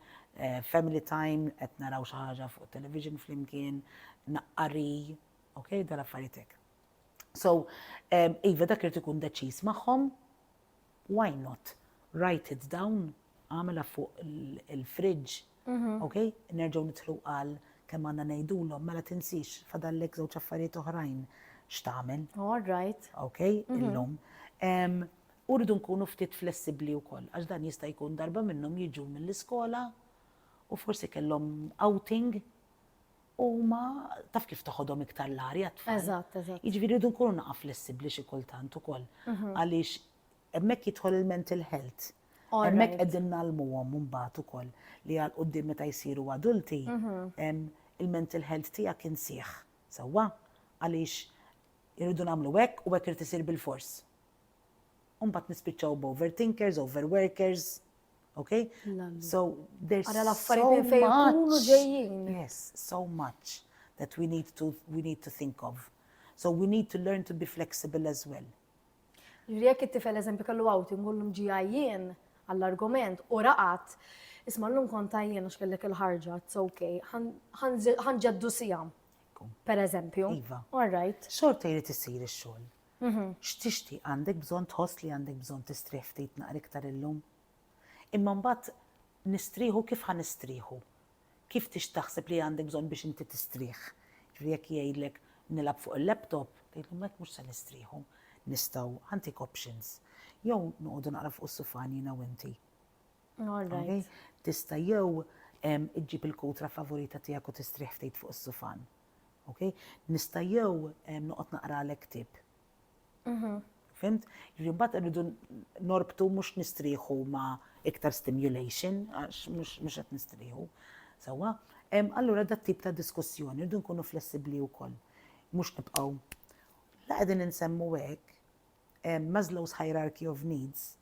family time, qed naraw xi ħaġa fuq television flimkien, naqqari, okay? Dar affarijiet hekk. So, iva dak irid ikun deċiż magħhom, why not? Write it down, għamela fuq il-fridge, okay? Nerġgħu nidħlu għal kemm għandna ngħidulhom mela tinsix fadallek żewġ affarijiet oħrajn x'tagħmel. All right. Okay, illum. U rridu nkunu ftit flessibbli wkoll għax dan jista' jkun darba minnhom jiġu mill-iskola u forsi kellhom outing u ma taf kif toħodhom iktar l-arja tfal. Eżatt, eżatt. Jiġifieri rridu nkunu naqa' flessibbli xi kultant ukoll. Għaliex hemmhekk jidħol il-mental health. Hemmhekk qegħdin nagħlmuhom mbagħad ukoll li għal quddiem meta jsiru adulti il-mental health tiegħek insieħ. Sewwa għaliex irridu nagħmlu hekk u hekk irid isir bil-fors. U mbagħad nispiċċaw b'overthinkers, overworkers, okay? So there's so much that we need to think of. So we need to learn to be flexible as well. Ġifieri jekk it-tifel eżempju kellu outing u llum ġie għajjien għall-argument u raqat, isma' llum kont għajjien għax kellek il-ħarġa, it's okay, ħanġeddu sijam. Per eżempju. Iva. All right. Xorta jrid isir ix-xogħol. X'tixtieq għandek bżonn tħoss li għandek bżonn tistrieħ ftit naqra iktar illum. Imma mbagħad nistrieħu kif ħanistrieħu. Kif tix taħseb li għandek bżonn biex inti tistrieħ. Ġifieri jekk jgħidlek nilab fuq il-laptop, tgħidlu hekk mhux se nistrieħu. Nistgħu ħantik options. Jew noqogħdu naqra fuq is-sufan jiena u inti. All right. Tista' jew iġġib il-kutra favorita tiegħek u tistrieħ ftit fuq is-sufan. Okay? Nista' jew noqgħod naqralek ktieb. Fimt? Jiġri mbagħad irridu norbtu mhux nistrieħu ma' iktar stimulation, għax mhux qed nistrieħu. Sewwa, allura dat tip ta' diskussjoni irridu nkunu flessibbli wkoll. Mhux nibqgħu la qegħdin insemmu hekk Maslow's hierarchy of needs.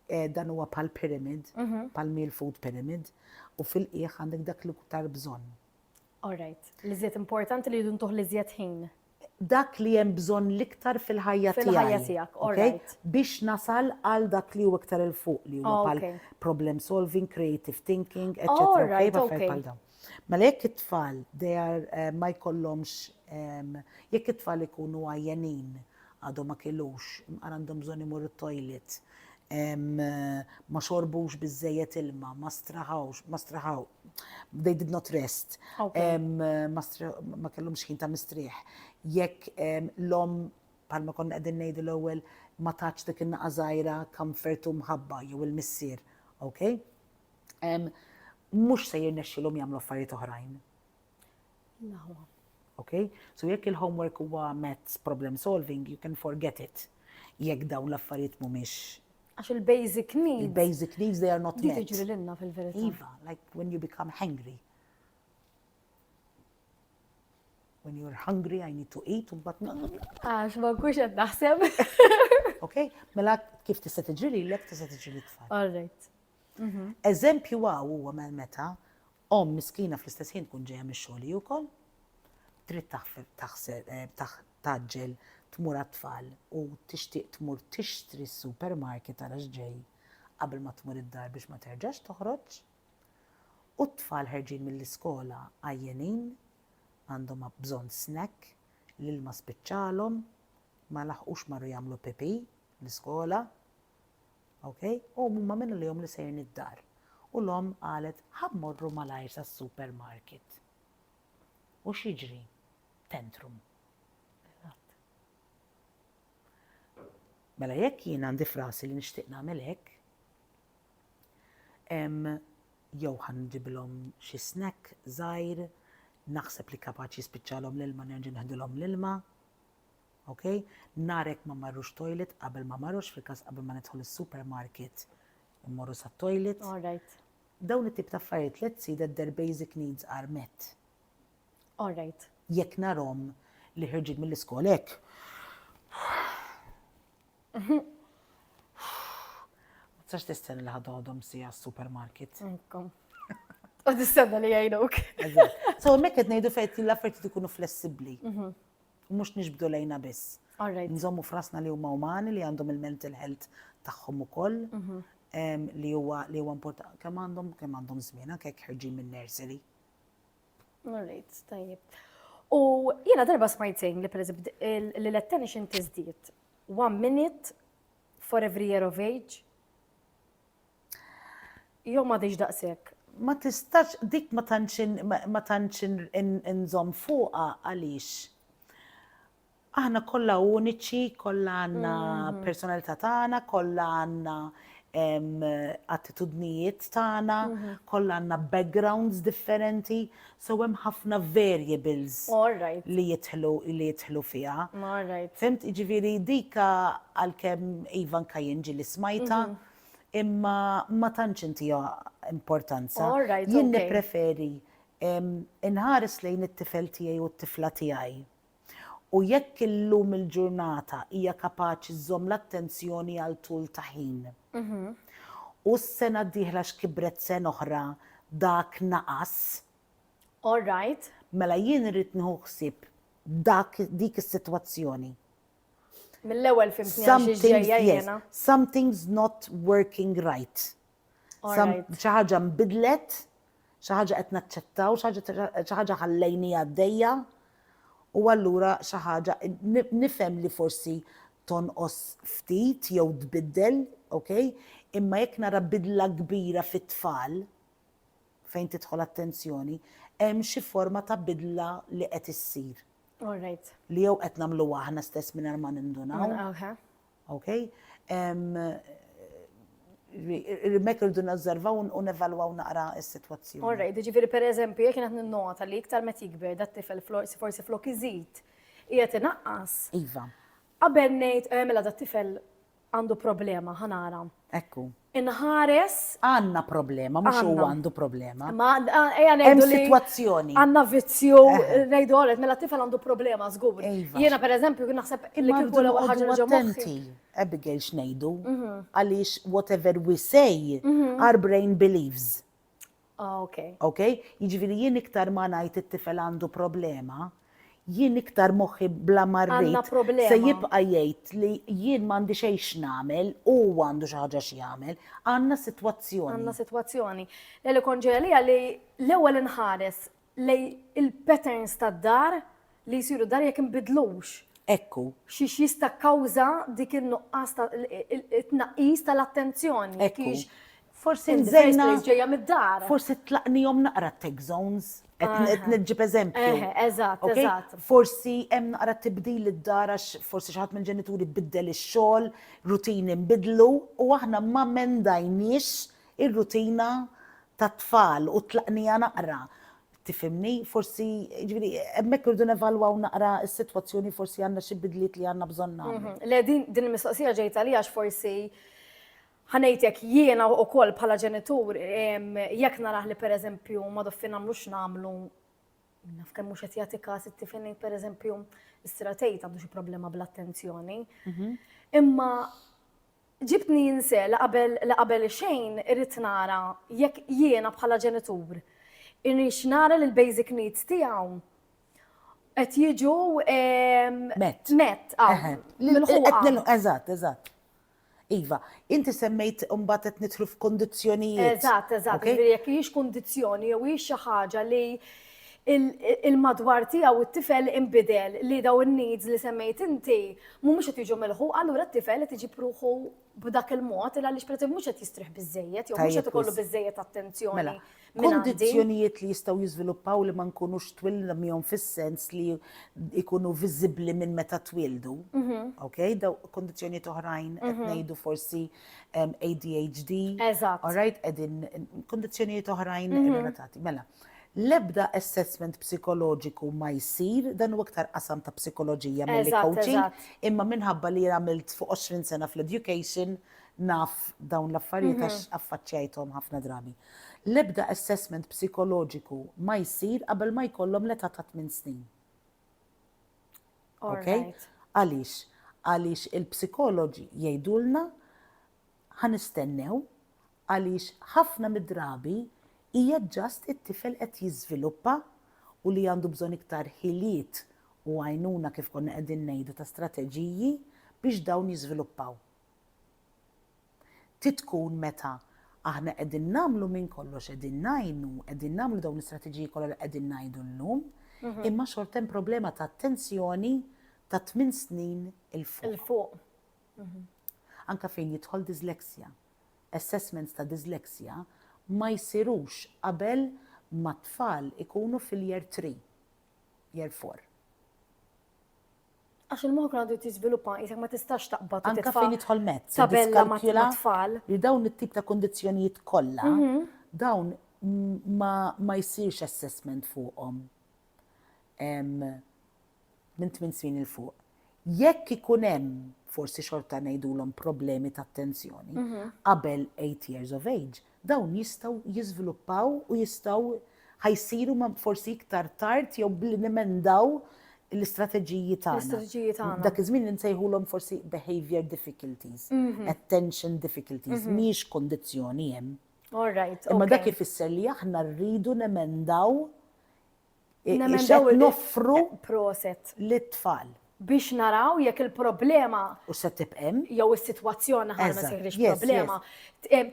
Dan huwa bħal pyramid, bħal meal food pyramid, u fil-qiegħ għandek dak li iktar bżonn. All right. L-iżjed importanti li jdu ntuħ l-iżjed ħin. Dak li hemm bżonn l-iktar fil-ħajja tiegħek. Fil-ħajja tiegħek, all right. Biex nasal għal dak li huwa iktar il-fuq li huwa bħal problem solving, creative thinking, etc. Mela jekk it-tfal ma jkollhomx jekk it-tfal ikunu għajjanin għadhom ma kellux, għandhom bżonn imorru t-toilet, ma xorbux biżejjed ilma, ma straħaw, they did not rest, ma kellhomx ħin ta' mistrieħ. Jekk l-om bħalma konna qegħdin ngħidu l-ewwel ma tatx dik in-naqa' żgħira comfort u mħabba jew il-missier, okay? Mhux se jirnexxilhom jagħmlu affarijiet oħrajn. Okay? So jekk il-homework huwa maths problem solving, you can forget it. Jekk dawn l-affarijiet mhumiex. Għax il-basic needs. Il-basic needs, they are not met. Di tiġri lilna fil-verità. Iva, like when you become hungry. when you're hungry I need to eat u mbagħad Għax ma nkunx qed naħseb. okay? Mela kif tista' tiġri lilek tista' tiġri lit-tfal. All right. Eżempju għaw huwa meta miskina fl-istess ħin tkun ġejja mix-xogħol wkoll trid taġġel tmur għat-tfal u tixtieq tmur tixtri s-supermarket għalax ġej qabel ma tmur id-dar biex ma terġax toħroġ. U t-tfal ħerġin mill-iskola għajjenin għandhom bżonn snack l-ilma spiċċalhom ma laħqux marru jagħmlu pipi l-iskola. Okay? U mumma minnu li jom li sejrin id-dar. U l-om qalet ħammorru malajr sas-supermarket. U x'jiġri? Tantrum. Mela jekk jien għandi frasi li nixtieq nagħmel hekk, jew ħanġibilhom xi snack żgħir, naħseb li kapaċi spiċċalhom l-ilma nerġa' neħdulhom l-ilma. Okay? Narek ma marrux toilet qabel ma marrux fil-każ qabel ma nidħol is-supermarket immorru sat-toilet. All right. Dawn it-tip ta' affarijiet let's see that their basic needs are met. All right. Jekk narhom li ħirġit mill-iskola hekk. Ma tistax tistenni li ħadhom sija s-supermarket. Ekkom. U tistenna li jgħinuk. So hemmhekk qed ngħidu fejn l-affarijiet ikunu flessibbli. U mhux nixbdu lejna biss. All right. Nżommu frasna li huma umani li għandhom il-mental health tagħhom ukoll. Li huwa importanti kemm għandhom żmien anke jekk ħirġin minn nursery. All right, tajjeb. U jiena darba smajt sejn li pereżempju li l-attention tiżdied 1 minute for every year of age. Jew ma diġ daqshekk. Ma tistax dik ma tantx inżomm fuqha għaliex. Aħna kollha uniċi, kollha għandna personalità tagħna, kollha għandna attitudnijiet tagħna, kollha għandna backgrounds differenti, so hemm ħafna variables All right. li jidħlu fiha. All right. Fimt, ġifieri dika għalkemm Ivan Kajinġi li smajta, imma ma tantx intija importanza. All right, Jien okay. nippreferi inħares lejn it-tifel tiegħi u t-tifla tiegħi. U jekk illum il-ġurnata hija kapaċi żomm l-attenzjoni għal tul ta' ħin. U s-sena d-dieħla x'kibret sen oħra dak naqas, All right. mela jien irrid nieħu ħsieb dik is-sitwazzjoni. Mill-ewwel fimtni għax ġejja jiena. Something's not working right. All right. Xi ħaġa nbidlet, xi ħaġa qed naċċettaw, xi ħaġa ħallejni għaddejja, u allura xi ħaġa nifhem li forsi tonqos ftit jew tbiddel, okay? Imma jekk nara bidla kbira fit-tfal fejn tidħol attenzjoni, hemm xi forma ta' bidla li qed issir. All right. Li jew qed nagħmluha aħna stess mingħajr ma nindunaw. Okay. Okay? Mek irdu nażervaw u nevalwaw naqra s-sitwazzjoni. All right, ġifieri pereżempju jekk qed ninnota li iktar meta jikber dat tifel forsi flok iżid qiegħed inaqqas. Iva. Qabel ngħid mela dat tifel għandu problema ħanara. Ekku. Inħares Għandna problema, mhux huwa għandu problema. ma ejja Hemm ngħidu li sitwazzjoni. għandna vizzju ngħidu għolet mela t-tifel għandu problema żgur. Iva. Jiena pereżempju kien naħseb li Imma kieku l-ewwel ħaġa li ġew moħħi. attenti, Abigail x'ngħidu, għaliex whatever we say, our brain believes. Okay. Okay? Jiġifieri jien iktar ma ngħid it-tifel għandu problema, jien iktar moħħi bla Għandna marrit problema. se jibqa' jgħid li jien m'għandi xejn x'nagħmel u għandu xi ħaġa x'jagħmel, għandna sitwazzjoni. Għandna sitwazzjoni. Li konġelija li l-ewwel inħares li il-patterns tad-dar li jsiru dar jekk inbidlux. Ekku. Xiex jista' kkawża dik in-nuqqas it-tnaqqis tal-attenzjoni. Ekku. Forsi In the first nżejna, place ġejja mid-dar. forsi tlaqnihom naqra tech zones, qed niġġib eżempju. Eżatt, Okay? eżatt. Forsi hemm naqra tibdil id-dar għax forsi xi ħadd mill-ġenituri biddel ix-xogħol, rutini nbidlu u aħna ma mendajniex ir-rutina tat-tfal u tlaqnija naqra. Tifhimni, forsi ġifieri hemmhekk irdu nevalwaw naqra s-sitwazzjoni forsi għandna xi bidliet li għandna bżonn nagħmlu. Le din il-mistoqsija ġejta li għax forsi ħanejtek jiena wkoll bħala ġenitur jekk naraħ li pereżempju ma doffi nagħmlu x'nagħmlu naf kemm mhux qed jagħti każ it-tifel ngħid pereżempju is-stratejt għandu xi problema bl-attenzjoni. Imma ġibtni jinse la qabel xejn irrid nara jekk jiena bħala ġenitur irnix nara li l-basic needs tiegħu qed jiġu met Eżatt. Iva, inti semmejt mbagħad qed nidħlu f'kondizzjonijiet. Eżatt, jekk hijiex kundizzjoni jew hijiex xi ħaġa li il-madwar tiegħu it-tifel inbidel li daw in-needs li semmejt inti mhumiex qed jiġu milħu, allura t-tifel qed iġib ruħu b'dak il-mod il għaliex pereżempju mhux qed jistrih biżejjed jew mhux qed ikollu biżejjed attenzjoni. Kondizzjonijiet li jistgħu jiżviluppaw li ma nkunux twilnhom fis-sens li jkunu viżibbli minn meta twildu. Okay? Daw kondizzjonijiet oħrajn qed ngħidu forsi ADHD. Eżatt. All right? Qegħdin kondizzjonijiet oħrajn relatati. Mela, l-ebda assessment psikoloġiku ma jsir, dan u iktar qasam ta' psikoloġija mill coaching, imma minħabba li għamilt fuq 20 sena fl-education naf dawn l-affarijiet għax affaċċjajthom ħafna drabi. L-ebda assessment psikoloġiku ma jsir qabel ma jkollhom l-età ta' 8 snin. Okay? Għaliex? Għaliex il-psikoloġi jgħidulna ħanistennew għaliex ħafna mid-drabi hija ġast it-tifel qed jiżviluppa u li għandu bżonn iktar ħiliet u għajnuna kif konna qegħdin ngħidu ta' strateġiji biex dawn jiżviluppaw. Titkun meta aħna qegħdin nagħmlu minn kollox qegħdin ngħinu, qegħdin nagħmlu dawn l-istrateġiji kollha li qegħdin ngħidu llum, imma xort hemm problema ta' attenzjoni ta' 8 snin il-fuq. Anka fejn jidħol dyslexia. Assessments ta' dyslexia ma jsirux qabel ma tfal ikunu fil-year 3, year 4. Għax il-moħ għandu jiżviluppa, jisek ma tistax taqbad Anka fejn jidħol mezz. tabella ma' tfal. Li dawn it-tip ta' kondizzjonijiet kollha, dawn ma jsirx assessment fuqhom minn 8 snin il fuq. Jekk ikun hemm forsi xorta ngħidulhom problemi ta' attenzjoni qabel 8 years of age, dawn jistgħu jiżviluppaw u jistgħu ħajsiru ma' forsi iktar tard jew billi nemendaw l-istrateġiji tagħna. Dak iż-żmien nsejħulhom forsi behavior difficulties, attention difficulties, mhix kondizzjoni hemm. All right. Imma dak ifisser li aħna rridu nemendaw noffru proset lit-tfal. Biex naraw jekk il-problema U se tibqem jew is-sitwazzjoni ħarma Eżatt, seħrix yes, problema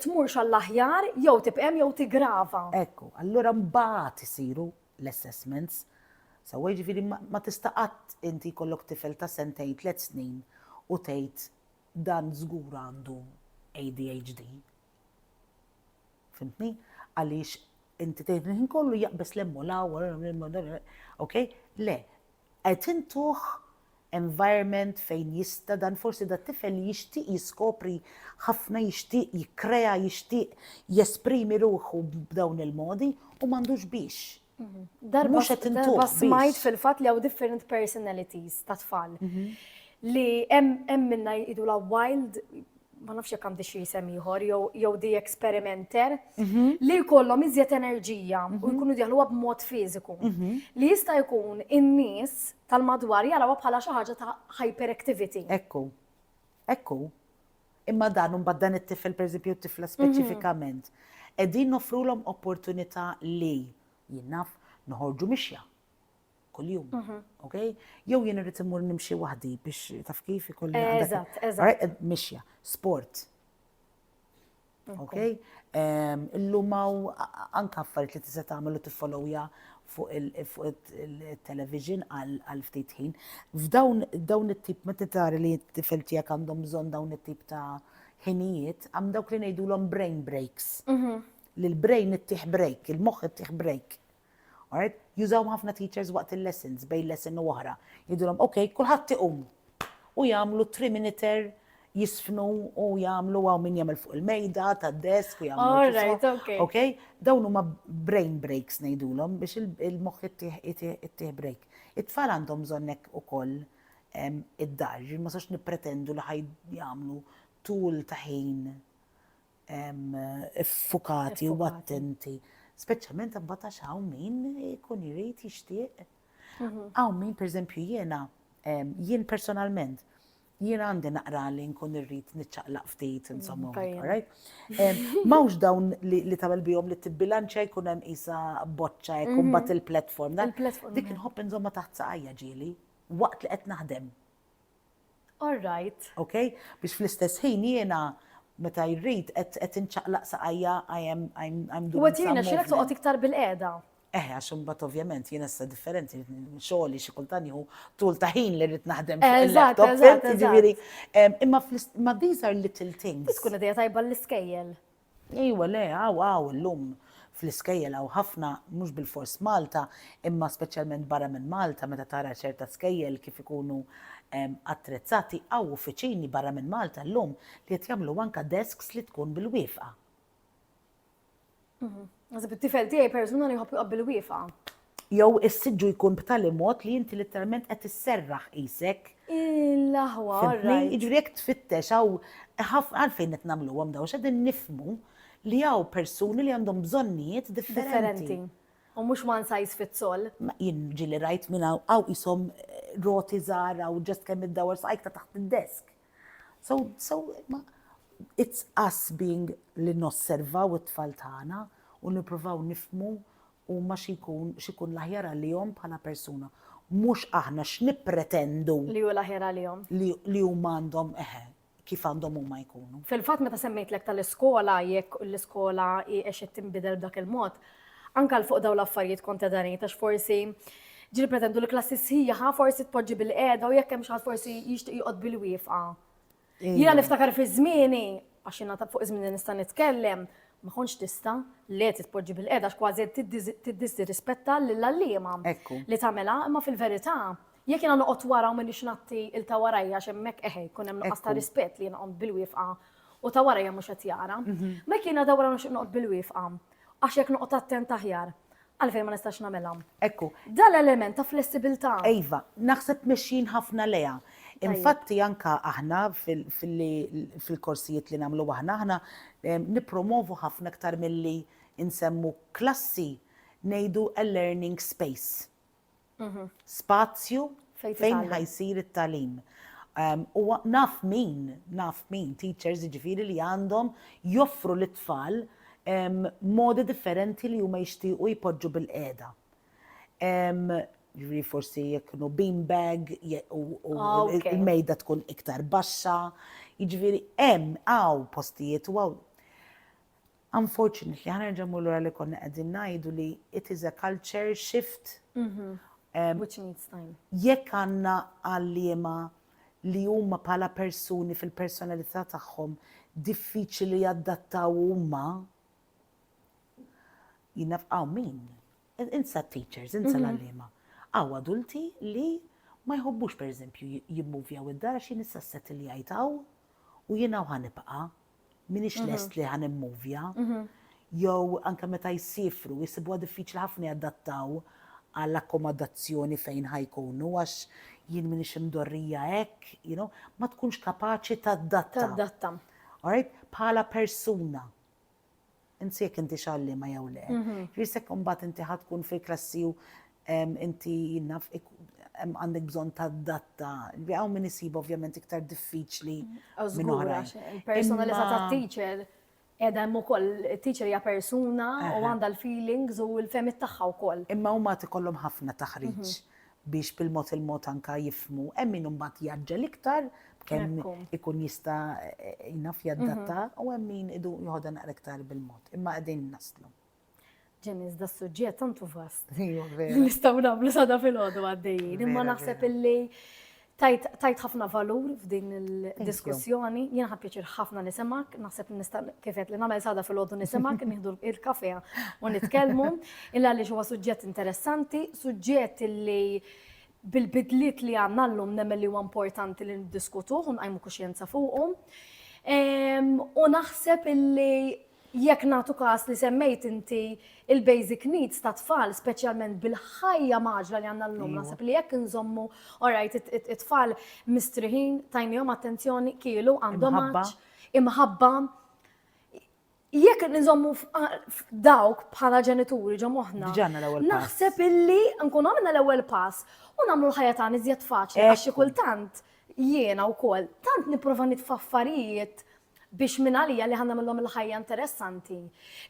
tmurx għall-aħjar jew tibqem jew tigrava. Ekku, allura mbagħad isiru l-assessments. Sewwa jiġifieri ma tista' qatt inti jkollok tifel ta' 2 3 snin u tgħid dan żgur għandu ADHD. Fimtni? Għaliex inti tgħid il-ħin kollu jaqbes l-emmolaw, okay? Le, qed intuħ environment fejn jista' dan forsi da tifel jixtieq jiskopri ħafna, jixtieq jikkrea, jixtieq jesprimi ruħu b'dawn il-modi u m'għandux biex. Darba smajt fil-fatt li hawn different personalities ta' tfal. Li hemm minna jqidu la wild, ma nafx jekk għandi xi isem ieħor jew di experimenter li jkollhom iżjed enerġija u jkunu jaħluha b'mod fiżiku. Li jista' jkun in-nies tal-madwar jarawha bħala xi ħaġa ta' hyperactivity. Ekku. Imma dan imbagħad dan it-tifel pereżempju t-tifla speċifikament qegħdin nofrulhom opportunità li jinnaf noħorġu mixja kuljum, okay? Jew jien irrid immur nimxi waħdi biex taf kif ikolli Eżatt. mixja, sport. Okay? Illum anke affarijiet li tista' tagħmel u tiffollowja fuq il-television għal ftit ħin. F'dawn it-tip meta tara li t-tifel tiegħek għandhom bżonn dawn it-tip ta' ħinijiet, hemm dawk li ngħidulhom brain breaks. Li l-brain ittieħ break, il-moħħ ittieħ break. Alright? Jużaw ħafna teachers waqt il-lessons, bejn lesson u oħra. Jidulhom, okay, kulħadd iqum. U jagħmlu 3-minute jisfnu u jagħmlu għaw min jagħmel fuq il-mejda tad-desk u jagħmlu. All right, okay. Okay? Dawn huma brain breaks ngħidulhom biex il-moħħ ittieħ break. It-tfal għandhom bżonn hekk ukoll id-dar, ma sax nippretendu li ħaj jagħmlu tul ta' ħin effukati u attenti. Speċjalment imbagħad għax hawn min ikun irid jixtieq. Hawn min pereżempju jien personalment jien għandi naqra li nkun irrid niċċaqlaq ftit insomma, alright? Mawx dawn li tagħmel bihom li tibbilanċja jkun hemm qisha boċċa jekk imbagħad il-platform. Dik inħobb inżomma taħt saqajja ġieli waqt li qed naħdem. All right. Okay? Biex fl-istess ħin jiena meta jrid qed inċaqlaq saqajja I'm doing U għet jirna xilek toqgħod iktar bil-qiegħda. Għax imbagħad ovvjament jien issa differenti, xogħli xi kultant jieħu tul ta' ħin li rrid naħdem fuq il-laptop. Jiġifieri, imma these are little things. Tkun idea tajba l-iskejjel. Ejwa le, illum fl-iskejjel hawn ħafna mhux bil-fors Malta, imma speċjalment barra minn Malta meta tara ċerta skejjel kif ikunu attrezzati hawn uffiċini barra minn Malta llum li qed jagħmlu anke desks li tkun bil-wieqfa. Għazib it-tifel tiegħi persuna li jħobb bil wieqa. Jew is-siġġu jkun b'tali mod li inti letteralment qed isserraħ qisek. Il-laħwa, right. Jiġri jekk tfittex hawn għalfejn qed nagħmluhom dawn x'qegħdin nifhmu li hawn persuni li għandhom bżonnijiet differenti. U mhux one size fits all. Jien ġieli rajt minn hawn qishom roti żgħar u ġest kemm iddawar saqajk taħt id-desk. So it's us being li nosservaw it-tfal tagħna u nippruvaw nifhmu u ma xikun l-aħjar għalihom bħala persuna. Mhux aħna x'nippretendu li hu l-aħjar għalihom. Li huma għandhom kif għandhom huma jkunu. Fil-fatt meta semmejtlek tal-iskola jekk l-iskola qed tinbidel b'dak il-mod, anke l fuq dawn l-affarijiet kont edanejt għax forsi ġiri pretendu l-klassi sħiħa forsi tpoġġi bil-qiegħda u jekk hemm xi ħadd forsi jixtieq joqgħod bil-wieqfa. Jiena niftakar fi żmieni għax jiena fuq żmieni nista' nitkellem, ma konx tista' li titpoġġi bil-qiegħda għax kważi tiddisrispetta lill-għalliema li tagħmilha, imma fil-verità jekk jiena noqgħod wara u m'għandix nagħti il ta' warajja għax hemmhekk jkun hemm nuqqas ta' rispett li jiena noqgħod bil-wieqfa u ta' warajja mhux qed jara. Ma jekk jiena dawra noqgħod bil-wieqfa għax jekk noqgħod attent aħjar. Għalfejn ma nistax nagħmilha. Dal-element ta' flessibilità. Ejva, naħseb mexjin ħafna lejha. Infatti anka aħna fil-korsijiet li nagħmlu aħna nippromovu ħafna aktar milli insemmu klassi ngħidu a learning space. Spazju fejn ħajsir it-tagħlim. U naf min teachers jiġifieri li għandhom joffru lit-tfal modi differenti li huma jixtiequ jpoġġu bil-qiegħda. Jiġifieri forsi jekk beanbag u il-mejda tkun iktar baxxa. Jiġifieri hemm postijiet u unfortunately ħanerġa' lura li konna qegħdin ngħidu li it is a culture shift. Which needs time. Jekk għandna għalliema li huma bħala persuni fil-personalità tagħhom diffiċli jaddattaw huma, jinafqaw min? Insa teachers, insa l-għalliema. Għaw adulti li ma jħobbux per eżempju jimmuvjaw id-dar għax jien issa li jgħajtaw u jiena ħanibqa' minix lest li ħanimmuvja. Jew anke meta jsifru jisibuha diffiċli ħafna jadattaw għall-akkomodazzjoni fejn ħajkunu għax jien minix imdorrija hekk, ma tkunx kapaċi tadatta. Alright? Bħala persuna. Insek inti x'għalliema jew le. Jisek imbagħad inti ħadkun fil-klassi u inti naf għandek bżonn tadatta. Għaw min isib ovvjament iktar diffiċli minn oħrajn. Il-personalità tat-teacher qiegħda hemm ukoll teacher hija persuna u għandha l-feelings u l-fehmiet tagħha wkoll. Imma huma ikollhom ħafna taħriġ biex bil-mod il-mod anke jifhmu. Hemm min imbagħad jaġġel iktar kemm ikun jista' jnaf jaddatta u hemm min idu joħodha naqra iktar bil-mod. Imma qegħdin naslu. Ġenis, da s-suġġiet tantu vast. Nistgħu nagħmlu sada fil-ħodu għaddejjin. Imma naħseb illi tajt ħafna valur f'din il-diskussjoni. Jien ħadd pjaċir ħafna nisimgħek, naħseb nista' kifet li nagħmel sada fil-ħodu nisimgħek, nieħdu il-kafè u nitkellmu. Illa għaliex huwa suġġett interessanti, suġġett illi bil-bidliet li għandna llum nemmel li huwa importanti li niddiskutuh u nqajmu kuxjenza fuqhom. U naħseb illi jekk nagħtu każ li semmejt inti il-basic needs ta' tfal, speċjalment bil-ħajja maġla li għandna llum, naħseb li jekk inżommu, alright, it-tfal mistriħin, tajnihom attenzjoni, kielu, għandhom maġġ, imħabba. jekk nżommu dawk bħala ġenituri ġo moħħna. Diġà għandna l-ewwel pass. Naħseb illi nkun għamilna l-ewwel pass u nagħmlu l-ħajja tagħna iżjed faċli għax xi kultant jiena wkoll tant nipprova nitfa' affarijiet biex minn għalija li ħanna millhom il-ħajja interessanti.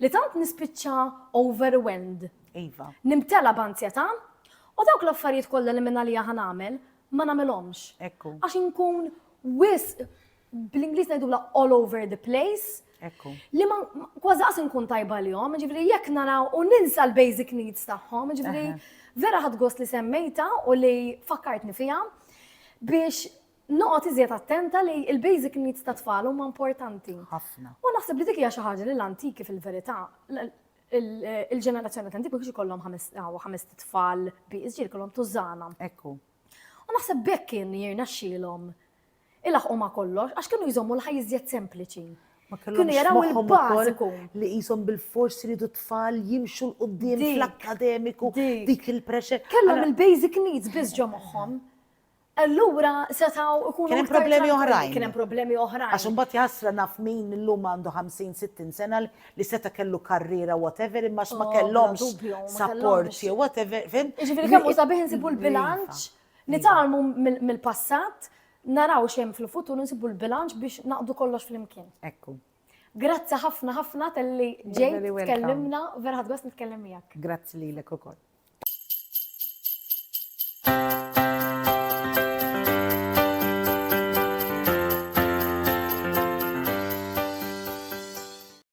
Li tant nispiċċa overwhelmed. Iva. Nimtela b'anzjetà u dawk l-affarijiet kollha li minn għalija ħanamel ma nagħmilhomx. Ekku. Għax inkun bl-Ingliż ngħidula all over the place. Ekku. Li ma kważi qas inkun tajba lihom, ġifieri jekk naraw u ninsa l-basic needs tagħhom, ġifieri vera ħadd gost li semmejta u li fakkartni fiha biex noqgħod iżjed attenta li l-basic needs ta' tfal huma importanti. Ħafna. U naħseb li dik hija xi ħaġa li l-antiki fil-verità il-ġenerazzjoni tal-antiki biex ikollhom ħames tfal biqis ġiel kollhom tużana. Ekku. U naħseb bekk kien jirnexxielhom ilaħqu ma' kollox għax kienu jżommu l-ħajja iżjed sempliċi. Kienu jaraw il-bażiku. Li qishom bil-fors iridu tfal jimxu l-qudiem fl-akademiku, dik il-pressure. Kellhom il-basic needs biss ġo moħħhom. Allura setgħu ikunu Kien hemm problemi oħrajn. Kien hemm problemi oħrajn. Għax imbagħad jasra naf min illum għandu 50-60 sena li seta kellu karriera whatever imma ma kellhomx support jew whatever. Jiġifieri kemm sabiħ insibu l-bilanċ, nitalmu mill-passat, naraw xemm fil-futur insibu l-bilanċ biex naqdu kollox flimkien. Ekku. Grazzi ħafna tal-li ġejt tkellimna, vera ħadd gost nitkellem miegħek. Grazzi lilek ukoll.